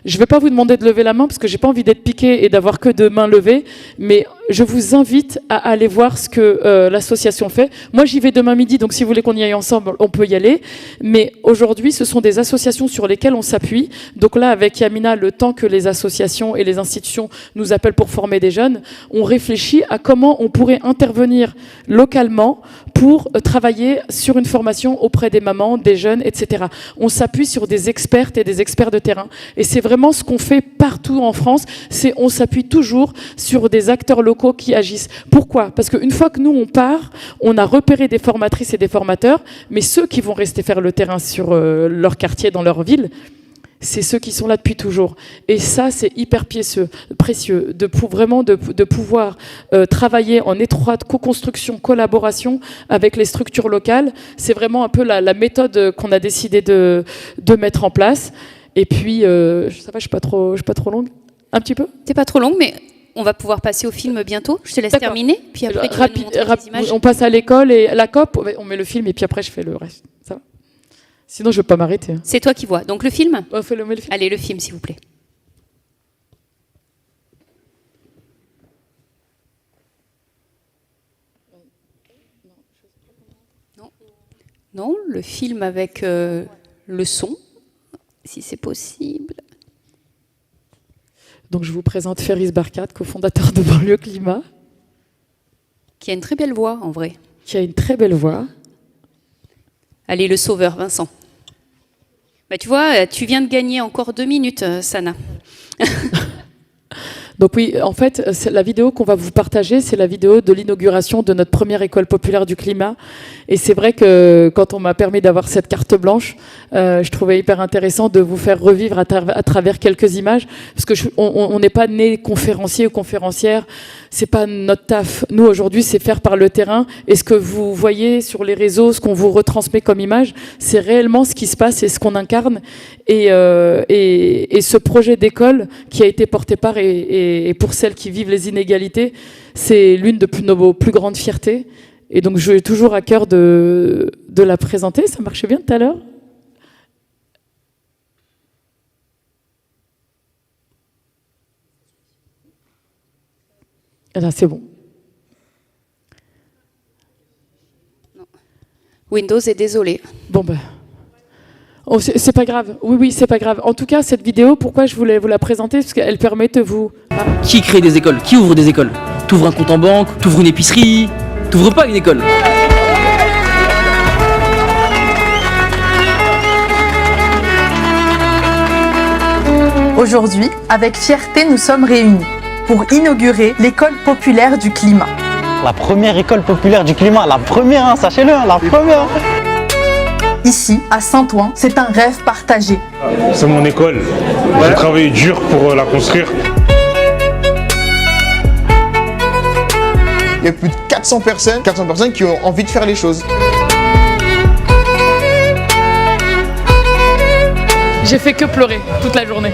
Je ne vais pas vous demander de lever la main parce que j'ai pas envie d'être piqué et d'avoir que de mains levées, mais je vous invite à aller voir ce que l'association fait. Moi, j'y vais demain midi, donc si vous voulez qu'on y aille ensemble, on peut y aller. Mais aujourd'hui, ce sont des associations sur lesquelles on s'appuie. Donc là, avec Yamina, le temps que les associations et les institutions nous appellent pour former des jeunes, on réfléchit à comment on pourrait intervenir localement pour travailler sur une formation auprès des mamans, des jeunes, etc. On s'appuie sur des expertes et des experts de terrain. Et c'est vraiment ce qu'on fait partout en France, c'est on s'appuie toujours sur des acteurs locaux qui agissent. Pourquoi ? Parce qu'une fois que nous, on part, on a repéré des formatrices et des formateurs, mais ceux qui vont rester faire le terrain sur leur quartier, dans leur ville, c'est ceux qui sont là depuis toujours. Et ça, c'est hyper précieux de pouvoir travailler en étroite co-construction, collaboration avec les structures locales. C'est vraiment un peu la méthode qu'on a décidé de mettre en place. Et puis, ça va, je suis pas trop longue. Un petit peu ? T'es pas trop longue, mais on va pouvoir passer au film bientôt. Je te laisse terminer. Puis après, tu vas nous montrer les images. On passe à l'école et la COP, on met le film et puis après, je fais le reste. Ça va ? Sinon, je ne vais pas m'arrêter. C'est toi qui vois. Donc le film ? Fais-le, mets le film. Allez, le film, s'il vous plaît. Non, le film avec le son, si c'est possible. Donc je vous présente Féris Barkat, cofondateur de Banlieue Climat. Qui a une très belle voix, en vrai. Qui a une très belle voix. Allez, le sauveur, Vincent. Bah, tu vois, tu viens de gagner encore 2 minutes, Sana. Donc oui, en fait, la vidéo qu'on va vous partager, c'est la vidéo de l'inauguration de notre première école populaire du climat. Et c'est vrai que quand on m'a permis d'avoir cette carte blanche, je trouvais hyper intéressant de vous faire revivre à travers quelques images, parce que on n'est pas né conférencier ou conférencière, c'est pas notre taf. Nous aujourd'hui, c'est faire par le terrain. Et ce que vous voyez sur les réseaux, ce qu'on vous retransmet comme image, c'est réellement ce qui se passe et ce qu'on incarne. Et ce projet d'école qui a été porté par et pour celles qui vivent les inégalités, c'est l'une de nos plus grandes fiertés. Et donc, j'ai toujours à cœur de la présenter. Ça marchait bien tout à l'heure ? Là, c'est bon. Non. Windows est désolé. Bon, ben... Oh, c'est pas grave. Oui, c'est pas grave. En tout cas, cette vidéo, pourquoi je voulais vous la présenter ? Parce qu'elle permet de vous... Ah. Qui crée des écoles ? Qui ouvre des écoles ? T'ouvres un compte en banque ? T'ouvres une épicerie ? T'ouvres pas une école ? Aujourd'hui, avec fierté, nous sommes réunis pour inaugurer l'école populaire du climat. La première école populaire du climat, la première, hein, sachez-le, hein, la première. Ici, à Saint-Ouen, c'est un rêve partagé. C'est mon école. J'ai travaillé dur pour la construire. Il y a plus de 400 personnes qui ont envie de faire les choses. J'ai fait que pleurer toute la journée.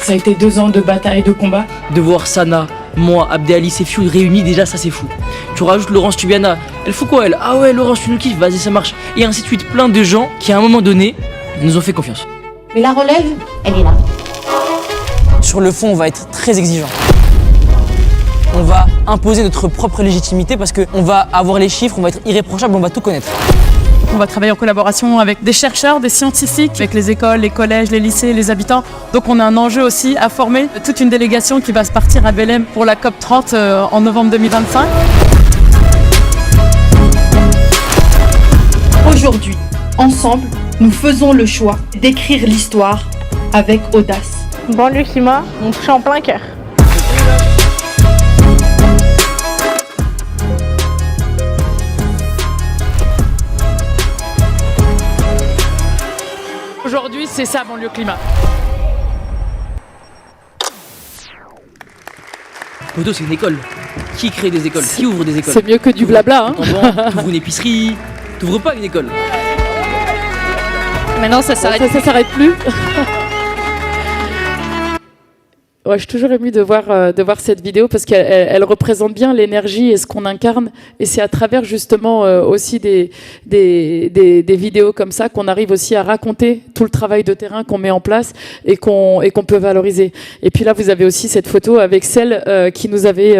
Ça a été 2 ans de bataille, de combat. De voir Sana, moi, Abdelali et Fiou réunis, déjà ça c'est fou. Tu rajoutes Laurence Tubiana, elle fout quoi elle? Ah ouais, Laurence, tu nous kiffes, vas-y, ça marche. Et ainsi de suite, plein de gens qui à un moment donné nous ont fait confiance. Mais la relève, elle est là. Sur le fond, on va être très exigeant. On va imposer notre propre légitimité parce qu'on va avoir les chiffres, on va être irréprochable, on va tout connaître. On va travailler en collaboration avec des chercheurs, des scientifiques, avec les écoles, les collèges, les lycées, les habitants. Donc on a un enjeu aussi à former toute une délégation qui va se partir à Belém pour la COP30 en novembre 2025. Aujourd'hui, ensemble, nous faisons le choix d'écrire l'histoire avec audace. Banlieue climat, on touche en plein cœur. Aujourd'hui, c'est ça, banlieue climat. Poto, c'est une école. Qui crée des écoles? Qui ouvre des écoles? C'est mieux que du blabla. Hein. T'ouvres une épicerie, t'ouvres pas une école. Maintenant, ça s'arrête. Ça s'arrête plus. Ouais, je suis toujours émue de voir cette vidéo parce qu'elle représente bien l'énergie et ce qu'on incarne. Et c'est à travers justement aussi des vidéos comme ça qu'on arrive aussi à raconter tout le travail de terrain qu'on met en place et qu'on peut valoriser. Et puis là, vous avez aussi cette photo avec celle qui nous avait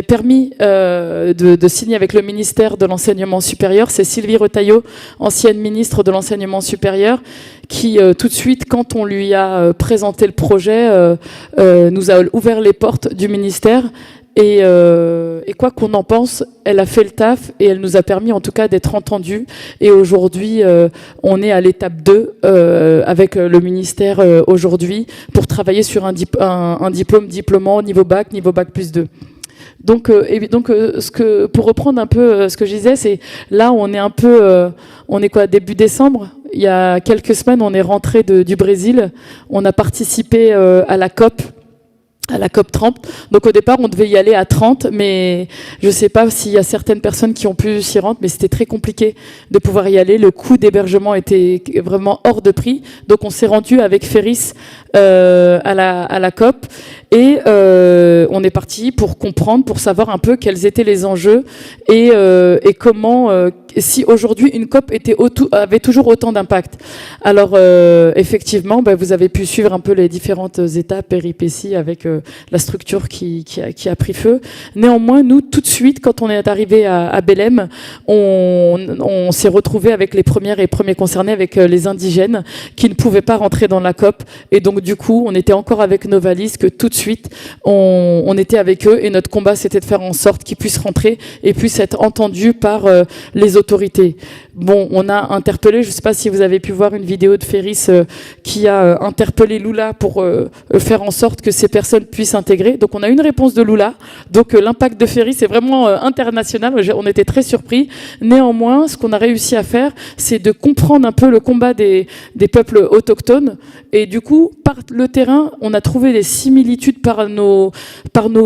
permis de signer avec le ministère de l'Enseignement supérieur. C'est Sylvie Retailleau, ancienne ministre de l'Enseignement supérieur, qui tout de suite, quand on lui a présenté le projet, nous a ouvert les portes du ministère. Et quoi qu'on en pense, elle a fait le taf et elle nous a permis en tout cas d'être entendus. Et aujourd'hui, on est à l'étape 2 avec le ministère aujourd'hui pour travailler sur un diplôme diplômant niveau bac plus 2. Donc, pour reprendre un peu ce que je disais, c'est là on est un peu, on est quoi, début décembre. Il y a quelques semaines, on est rentré du Brésil. On a participé à la COP 30. Donc au départ, on devait y aller à 30, mais je sais pas s'il y a certaines personnes qui ont pu s'y rendre, mais c'était très compliqué de pouvoir y aller. Le coût d'hébergement était vraiment hors de prix. Donc on s'est rendu avec Ferris à la COP et on est parti pour comprendre, pour savoir un peu quels étaient les enjeux et comment, si aujourd'hui une COP avait toujours autant d'impact. Alors effectivement, vous avez pu suivre un peu les différentes étapes, péripéties avec la structure qui a pris feu. Néanmoins, nous, tout de suite, quand on est arrivé à Belém, on s'est retrouvé avec les premiers concernés, avec les indigènes qui ne pouvaient pas rentrer dans la COP. Et donc, du coup, on était encore avec nos valises, que tout de suite, on était avec eux. Et notre combat, c'était de faire en sorte qu'ils puissent rentrer et puissent être entendus par les autorités. Bon, on a interpellé, je ne sais pas si vous avez pu voir une vidéo de Ferris qui a interpellé Lula pour faire en sorte que ces personnes puissent intégrer. Donc on a une réponse de Lula. Donc l'impact de Ferris est vraiment international. On était très surpris. Néanmoins, ce qu'on a réussi à faire, c'est de comprendre un peu le combat des peuples autochtones. Et du coup, par le terrain, on a trouvé des similitudes par nos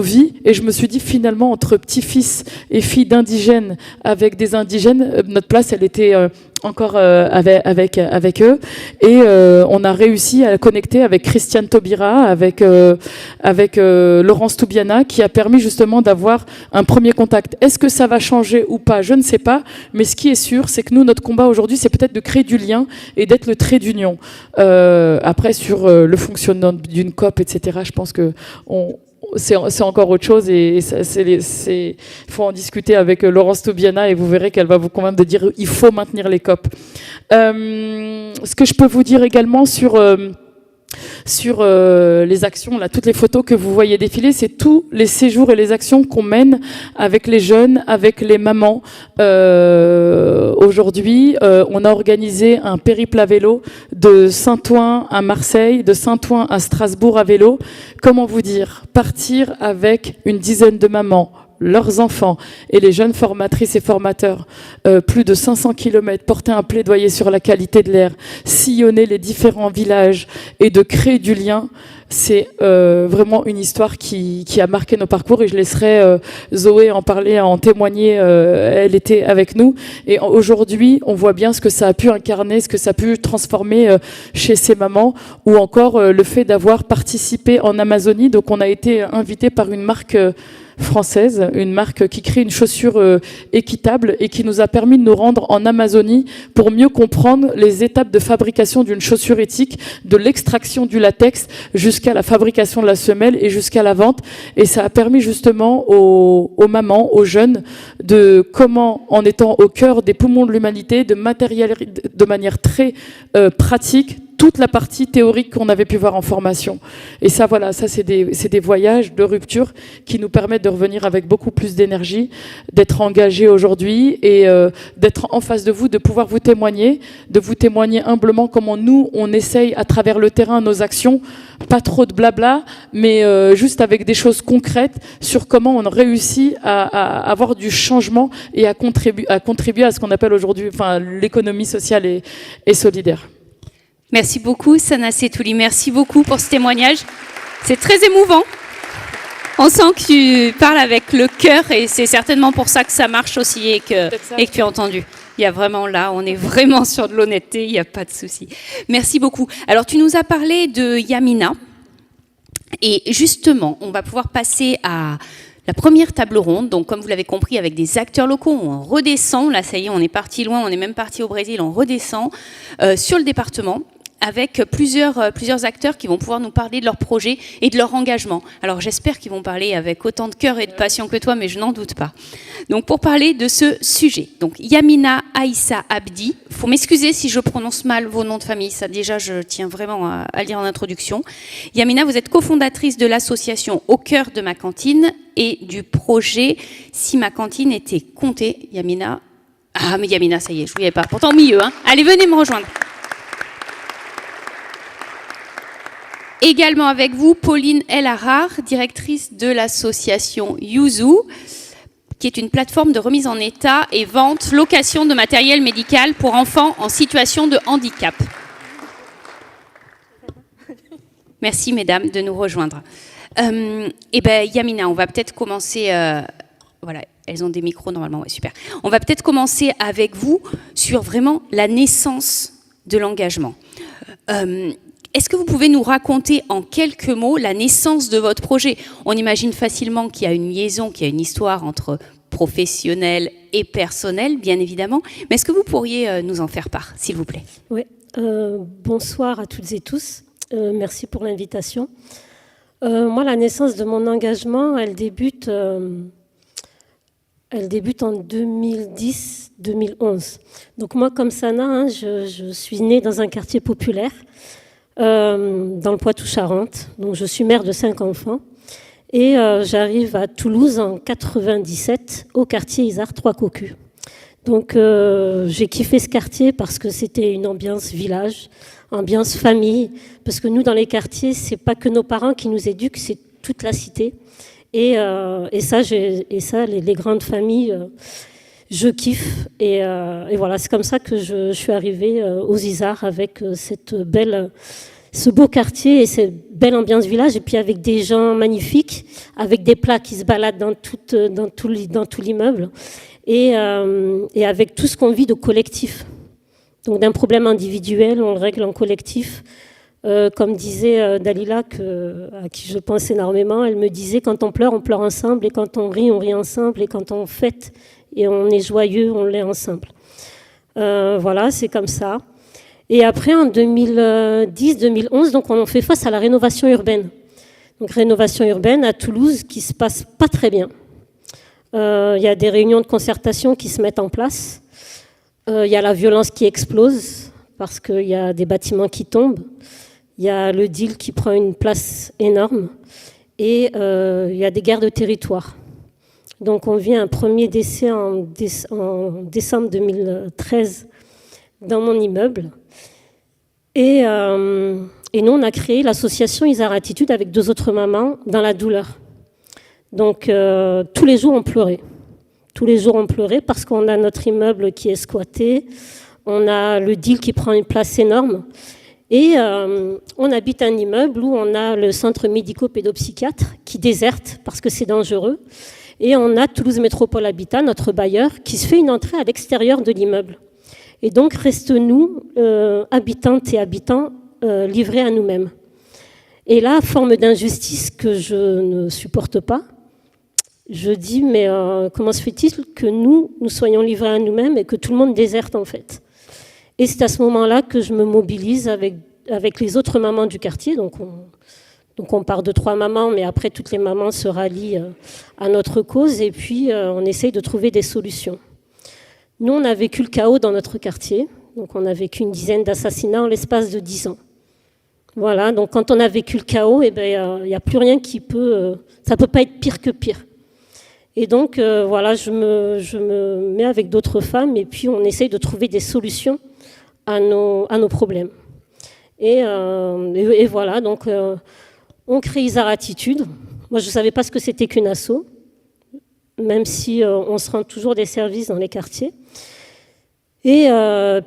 vies. Et je me suis dit, finalement, entre petits-fils et filles d'indigènes avec des indigènes, notre place, elle était encore avec eux. Et on a réussi à connecter avec Christiane Taubira, avec Laurence Tubiana, qui a permis justement d'avoir un premier contact. Est-ce que ça va changer ou pas? Je ne sais pas. Mais ce qui est sûr, c'est que nous, notre combat aujourd'hui, c'est peut-être de créer du lien et d'être le trait d'union. Après, sur le fonctionnement d'une COP, etc., je pense que c'est encore autre chose et il faut en discuter avec Laurence Tubiana et vous verrez qu'elle va vous convaincre de dire il faut maintenir les COP. Ce que je peux vous dire également sur sur les actions, là, toutes les photos que vous voyez défiler, c'est tous les séjours et les actions qu'on mène avec les jeunes, avec les mamans. Aujourd'hui, on a organisé un périple à vélo de Saint-Ouen à Marseille, de Saint-Ouen à Strasbourg à vélo. Comment vous dire? Partir avec une dizaine de mamans, leurs enfants et les jeunes formatrices et formateurs, plus de 500 km, porter un plaidoyer sur la qualité de l'air, sillonner les différents villages et de créer du lien, c'est vraiment une histoire qui a marqué nos parcours et je laisserai Zoé en parler, en témoigner, elle était avec nous et aujourd'hui on voit bien ce que ça a pu incarner, ce que ça a pu transformer chez ces mamans ou encore le fait d'avoir participé en Amazonie, donc on a été invité par une marque française, une marque qui crée une chaussure équitable et qui nous a permis de nous rendre en Amazonie pour mieux comprendre les étapes de fabrication d'une chaussure éthique, de l'extraction du latex jusqu'à la fabrication de la semelle et jusqu'à la vente. Et ça a permis justement aux mamans, aux jeunes, de comment, en étant au cœur des poumons de l'humanité, de manière très pratique, toute la partie théorique qu'on avait pu voir en formation. Et ça, voilà, ça c'est des voyages de rupture qui nous permettent de revenir avec beaucoup plus d'énergie, d'être engagés aujourd'hui et d'être en face de vous, de pouvoir vous témoigner humblement comment nous, on essaye à travers le terrain nos actions, pas trop de blabla, mais juste avec des choses concrètes sur comment on réussit à avoir du changement et à contribuer à ce qu'on appelle aujourd'hui l'économie sociale et solidaire. Merci beaucoup, Sana Setouli. Merci beaucoup pour ce témoignage. C'est très émouvant. On sent que tu parles avec le cœur et c'est certainement pour ça que ça marche aussi et que tu as entendu. Il y a vraiment là, on est vraiment sur de l'honnêteté, il n'y a pas de souci. Merci beaucoup. Alors, tu nous as parlé de Yamina. Et justement, on va pouvoir passer à la première table ronde. Donc, comme vous l'avez compris, avec des acteurs locaux, on redescend. Là, ça y est, on est parti loin, on est même parti au Brésil, on redescend sur le département, avec plusieurs acteurs qui vont pouvoir nous parler de leur projet et de leur engagement. Alors j'espère qu'ils vont parler avec autant de cœur et de passion que toi, mais je n'en doute pas. Donc pour parler de ce sujet, donc Yamina Aïssa Abdi, il faut m'excuser si je prononce mal vos noms de famille, ça déjà je tiens vraiment à le dire en introduction. Yamina, vous êtes cofondatrice de l'association Au cœur de ma cantine et du projet Si ma cantine était comptée. Yamina, ah mais Yamina, ça y est, je ne voyais pas, pourtant au milieu, hein. Allez, venez me rejoindre. Également avec vous, Pauline El Harar, directrice de l'association Yuzu, qui est une plateforme de remise en état et vente, location de matériel médical pour enfants en situation de handicap. Merci, mesdames, de nous rejoindre. Yamina, on va peut-être commencer... voilà, elles ont des micros normalement, ouais, super. On va peut-être commencer avec vous sur vraiment la naissance de l'engagement. Est-ce que vous pouvez nous raconter en quelques mots la naissance de votre projet? On imagine facilement qu'il y a une liaison, qu'il y a une histoire entre professionnel et personnel, bien évidemment. Mais est-ce que vous pourriez nous en faire part, s'il vous plaît? Oui. Bonsoir à toutes et tous. Merci pour l'invitation. Moi, la naissance de mon engagement, elle débute en 2010-2011. Donc moi, comme Sana, je suis née dans un quartier populaire, dans le Poitou-Charentes. Donc je suis mère de 5 enfants et j'arrive à Toulouse en 97 au quartier Isard 3 Cocus. Donc j'ai kiffé ce quartier parce que c'était une ambiance village, ambiance famille, parce que nous dans les quartiers c'est pas que nos parents qui nous éduquent, c'est toute la cité et ça les grandes familles je kiffe et voilà, c'est comme ça que je suis arrivée aux Isards avec ce beau quartier et cette belle ambiance village et puis avec des gens magnifiques, avec des plats qui se baladent dans tout l'immeuble et avec tout ce qu'on vit de collectif. Donc d'un problème individuel, on le règle en collectif. Comme disait Dalila, à qui je pense énormément, elle me disait quand on pleure ensemble et quand on rit ensemble et quand on fête et on est joyeux, on l'est ensemble. Voilà, c'est comme ça. Et après, en 2010-2011, donc on fait face à la rénovation urbaine. Donc rénovation urbaine à Toulouse qui se passe pas très bien. Il y a des réunions de concertation qui se mettent en place. Il y a la violence qui explose parce qu'il y a des bâtiments qui tombent. il y a le deal qui prend une place énorme et il y a des guerres de territoire. Donc on vit un premier décès en décembre 2013 dans mon immeuble. Et nous, on a créé l'association Isar Attitude avec 2 autres mamans dans la douleur. Donc tous les jours, on pleurait. Tous les jours, on pleurait parce qu'on a notre immeuble qui est squatté, on a le deal qui prend une place énorme. Et on habite un immeuble où on a le centre médico-pédopsychiatre qui déserte parce que c'est dangereux. Et on a Toulouse Métropole Habitat, notre bailleur, qui se fait une entrée à l'extérieur de l'immeuble. Et donc, reste nous, habitantes et habitants, livrés à nous-mêmes. Et là, forme d'injustice que je ne supporte pas, je dis, mais comment se fait-il que nous soyons livrés à nous-mêmes et que tout le monde déserte, en fait? Et c'est à ce moment-là que je me mobilise avec les autres mamans du quartier. Donc on part de 3 mamans, mais après, toutes les mamans se rallient à notre cause. Et puis, on essaye de trouver des solutions. Nous, on a vécu le chaos dans notre quartier. Donc, on a vécu une dizaine d'assassinats en l'espace de 10 ans. Voilà, donc quand on a vécu le chaos, il n'y a plus rien qui peut... ça ne peut pas être pire que pire. Et donc, voilà, je me mets avec d'autres femmes et puis on essaye de trouver des solutions à nos problèmes. Et voilà, donc on crée Isar Attitude. Moi, je ne savais pas ce que c'était qu'une asso, même si on se rend toujours des services dans les quartiers. Et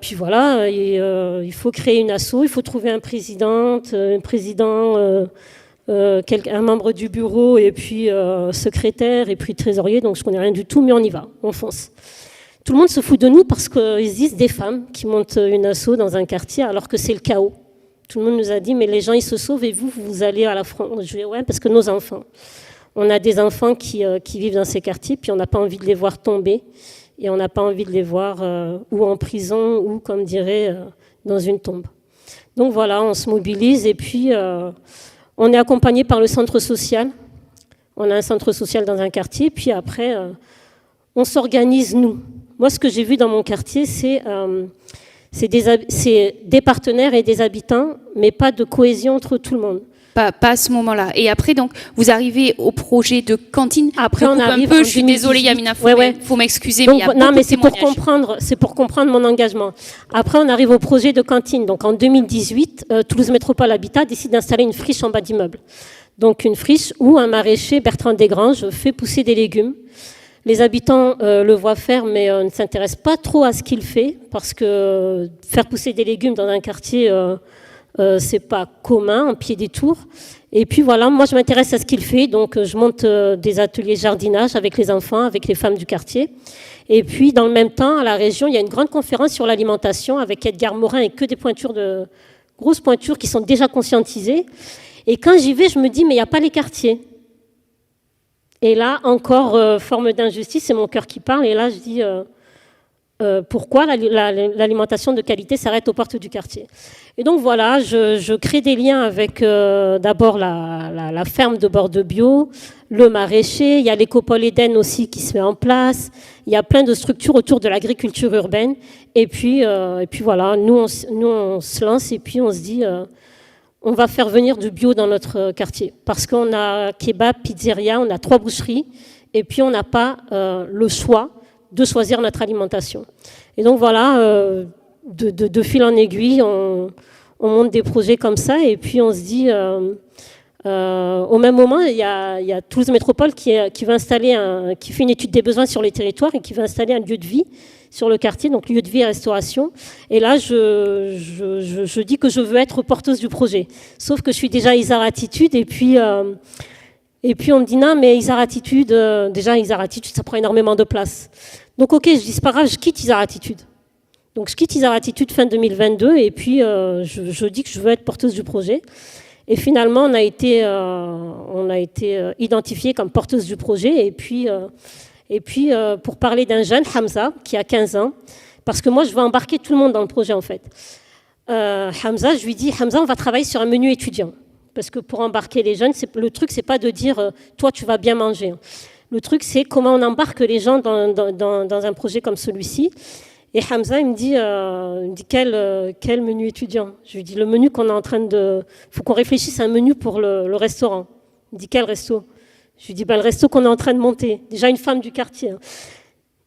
puis voilà, il faut créer une asso, il faut trouver un président, un membre du bureau, et puis secrétaire, et puis trésorier. Donc je ne connais rien du tout, mais on y va, on fonce. Tout le monde se fout de nous parce qu'ils disent des femmes qui montent une asso dans un quartier alors que c'est le chaos. Tout le monde nous a dit, mais les gens, ils se sauvent et vous allez à la front. Je dis, ouais, parce que nos enfants. On a des enfants qui vivent dans ces quartiers, puis on n'a pas envie de les voir tomber. Et on n'a pas envie de les voir ou en prison ou, comme dirait, dans une tombe. Donc voilà, on se mobilise et puis on est accompagné par le centre social. On a un centre social dans un quartier, puis après, on s'organise, nous. Moi, ce que j'ai vu dans mon quartier, c'est des partenaires et des habitants, mais pas de cohésion entre tout le monde. Pas à ce moment-là. Et après, donc, vous arrivez au projet de cantine. Après, on arrive. Je suis désolée, Yamina, faut m'excuser. Donc, non, mais c'est pour comprendre mon engagement. Après, on arrive au projet de cantine. Donc, en 2018, Toulouse Métropole Habitat décide d'installer une friche en bas d'immeuble. Donc, une friche où un maraîcher, Bertrand Desgranges, fait pousser des légumes. Les habitants le voient faire, mais ne s'intéressent pas trop à ce qu'il fait, parce que faire pousser des légumes dans un quartier... c'est pas commun, en pied des tours. Et puis voilà, moi je m'intéresse à ce qu'il fait, donc je monte des ateliers jardinage avec les enfants, avec les femmes du quartier. Et puis dans le même temps, à la région, il y a une grande conférence sur l'alimentation avec Edgar Morin et que des grosses pointures qui sont déjà conscientisées. Et quand j'y vais, je me dis, mais il n'y a pas les quartiers. Et là, encore, forme d'injustice, c'est mon cœur qui parle. Et là, je dis... pourquoi l'alimentation de qualité s'arrête aux portes du quartier. Et donc voilà, je crée des liens avec d'abord la ferme de bord de bio, le maraîcher, il y a l'écopole Eden aussi qui se met en place, il y a plein de structures autour de l'agriculture urbaine, et puis voilà, nous on se lance et puis on se dit on va faire venir du bio dans notre quartier, parce qu'on a kebab, pizzeria, on a 3 boucheries, et puis on n'a pas le choix de choisir notre alimentation. Et donc voilà, de fil en aiguille, on monte des projets comme ça, et puis on se dit, au même moment, il y a Toulouse Métropole qui fait une étude des besoins sur les territoires et qui va installer un lieu de vie sur le quartier, donc lieu de vie et restauration. Et là, je dis que je veux être porteuse du projet. Sauf que je suis déjà Isar Attitude, et puis on me dit non, mais Isar Attitude, ça prend énormément de place. Donc ok, je dis c'est pas grave, je quitte Isar Attitude. Donc je quitte Isar Attitude fin 2022 et puis je dis que je veux être porteuse du projet. Et finalement, on a été identifié comme porteuse du projet. Et puis pour parler d'un jeune, Hamza, qui a 15 ans, parce que moi je veux embarquer tout le monde dans le projet en fait. Hamza, je lui dis, Hamza, on va travailler sur un menu étudiant. Parce que pour embarquer les jeunes, le truc, c'est pas de dire toi, tu vas bien manger. Le truc, c'est comment on embarque les gens dans un projet comme celui-ci. Et Hamza, il me dit quel menu étudiant? Je lui dis le menu qu'on est en train de... Il faut qu'on réfléchisse à un menu pour le restaurant. Il me dit quel resto? Je lui dis le resto qu'on est en train de monter. Déjà une femme du quartier. Hein.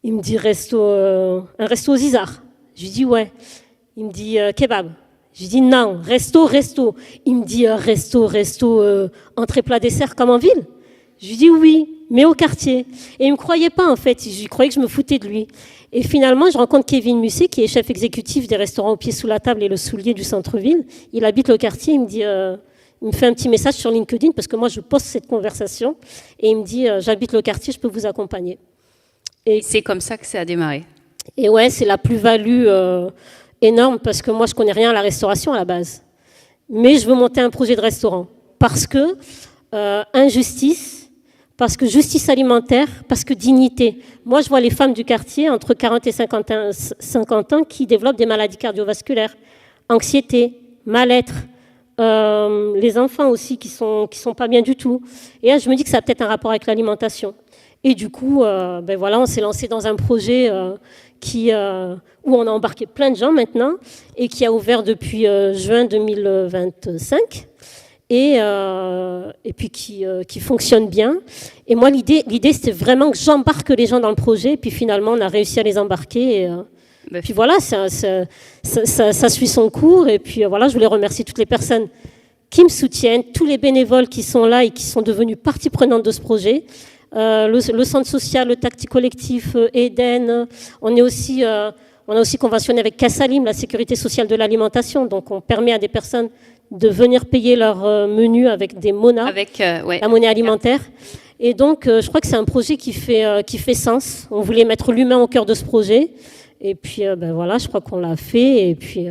Il me dit un resto aux Isards. Je lui dis ouais. Il me dit kebab. Je lui dis non, resto. Il me dit resto, entrée plat dessert comme en ville. Je lui dis oui, mais au quartier. Et il ne me croyait pas en fait, je croyais que je me foutais de lui. Et finalement, je rencontre Kevin Musset, qui est chef exécutif des restaurants au pied sous la table et le soulier du centre-ville. Il habite le quartier, il me dit, il me fait un petit message sur LinkedIn, parce que moi je poste cette conversation, et il me dit, j'habite le quartier, je peux vous accompagner. Et c'est comme ça que ça a démarré. Et ouais, c'est la plus-value énorme, parce que moi je connais rien à la restauration à la base. Mais je veux monter un projet de restaurant, parce que injustice, parce que justice alimentaire, parce que dignité. Moi, je vois les femmes du quartier, entre 40 et 50 ans, qui développent des maladies cardiovasculaires, anxiété, mal-être, les enfants aussi qui sont pas bien du tout. Et là, je me dis que ça a peut-être un rapport avec l'alimentation. Et du coup, voilà, on s'est lancé dans un projet où on a embarqué plein de gens maintenant, et qui a ouvert depuis juin 2025. Et puis qui fonctionne bien. Et moi, l'idée, c'était vraiment que j'embarque les gens dans le projet. Et puis finalement, on a réussi à les embarquer. Et puis voilà, ça suit son cours. Et puis voilà, je voulais remercier toutes les personnes qui me soutiennent, tous les bénévoles qui sont là et qui sont devenus partie prenante de ce projet. Le centre social, le Tacti Collectif, Eden. On a aussi conventionné avec Cassalim, la sécurité sociale de l'alimentation. Donc on permet à des personnes de venir payer leur menu avec des MONA, la monnaie alimentaire. Et donc, je crois que c'est un projet qui fait sens. On voulait mettre l'humain au cœur de ce projet. Et puis, voilà, je crois qu'on l'a fait. Et puis,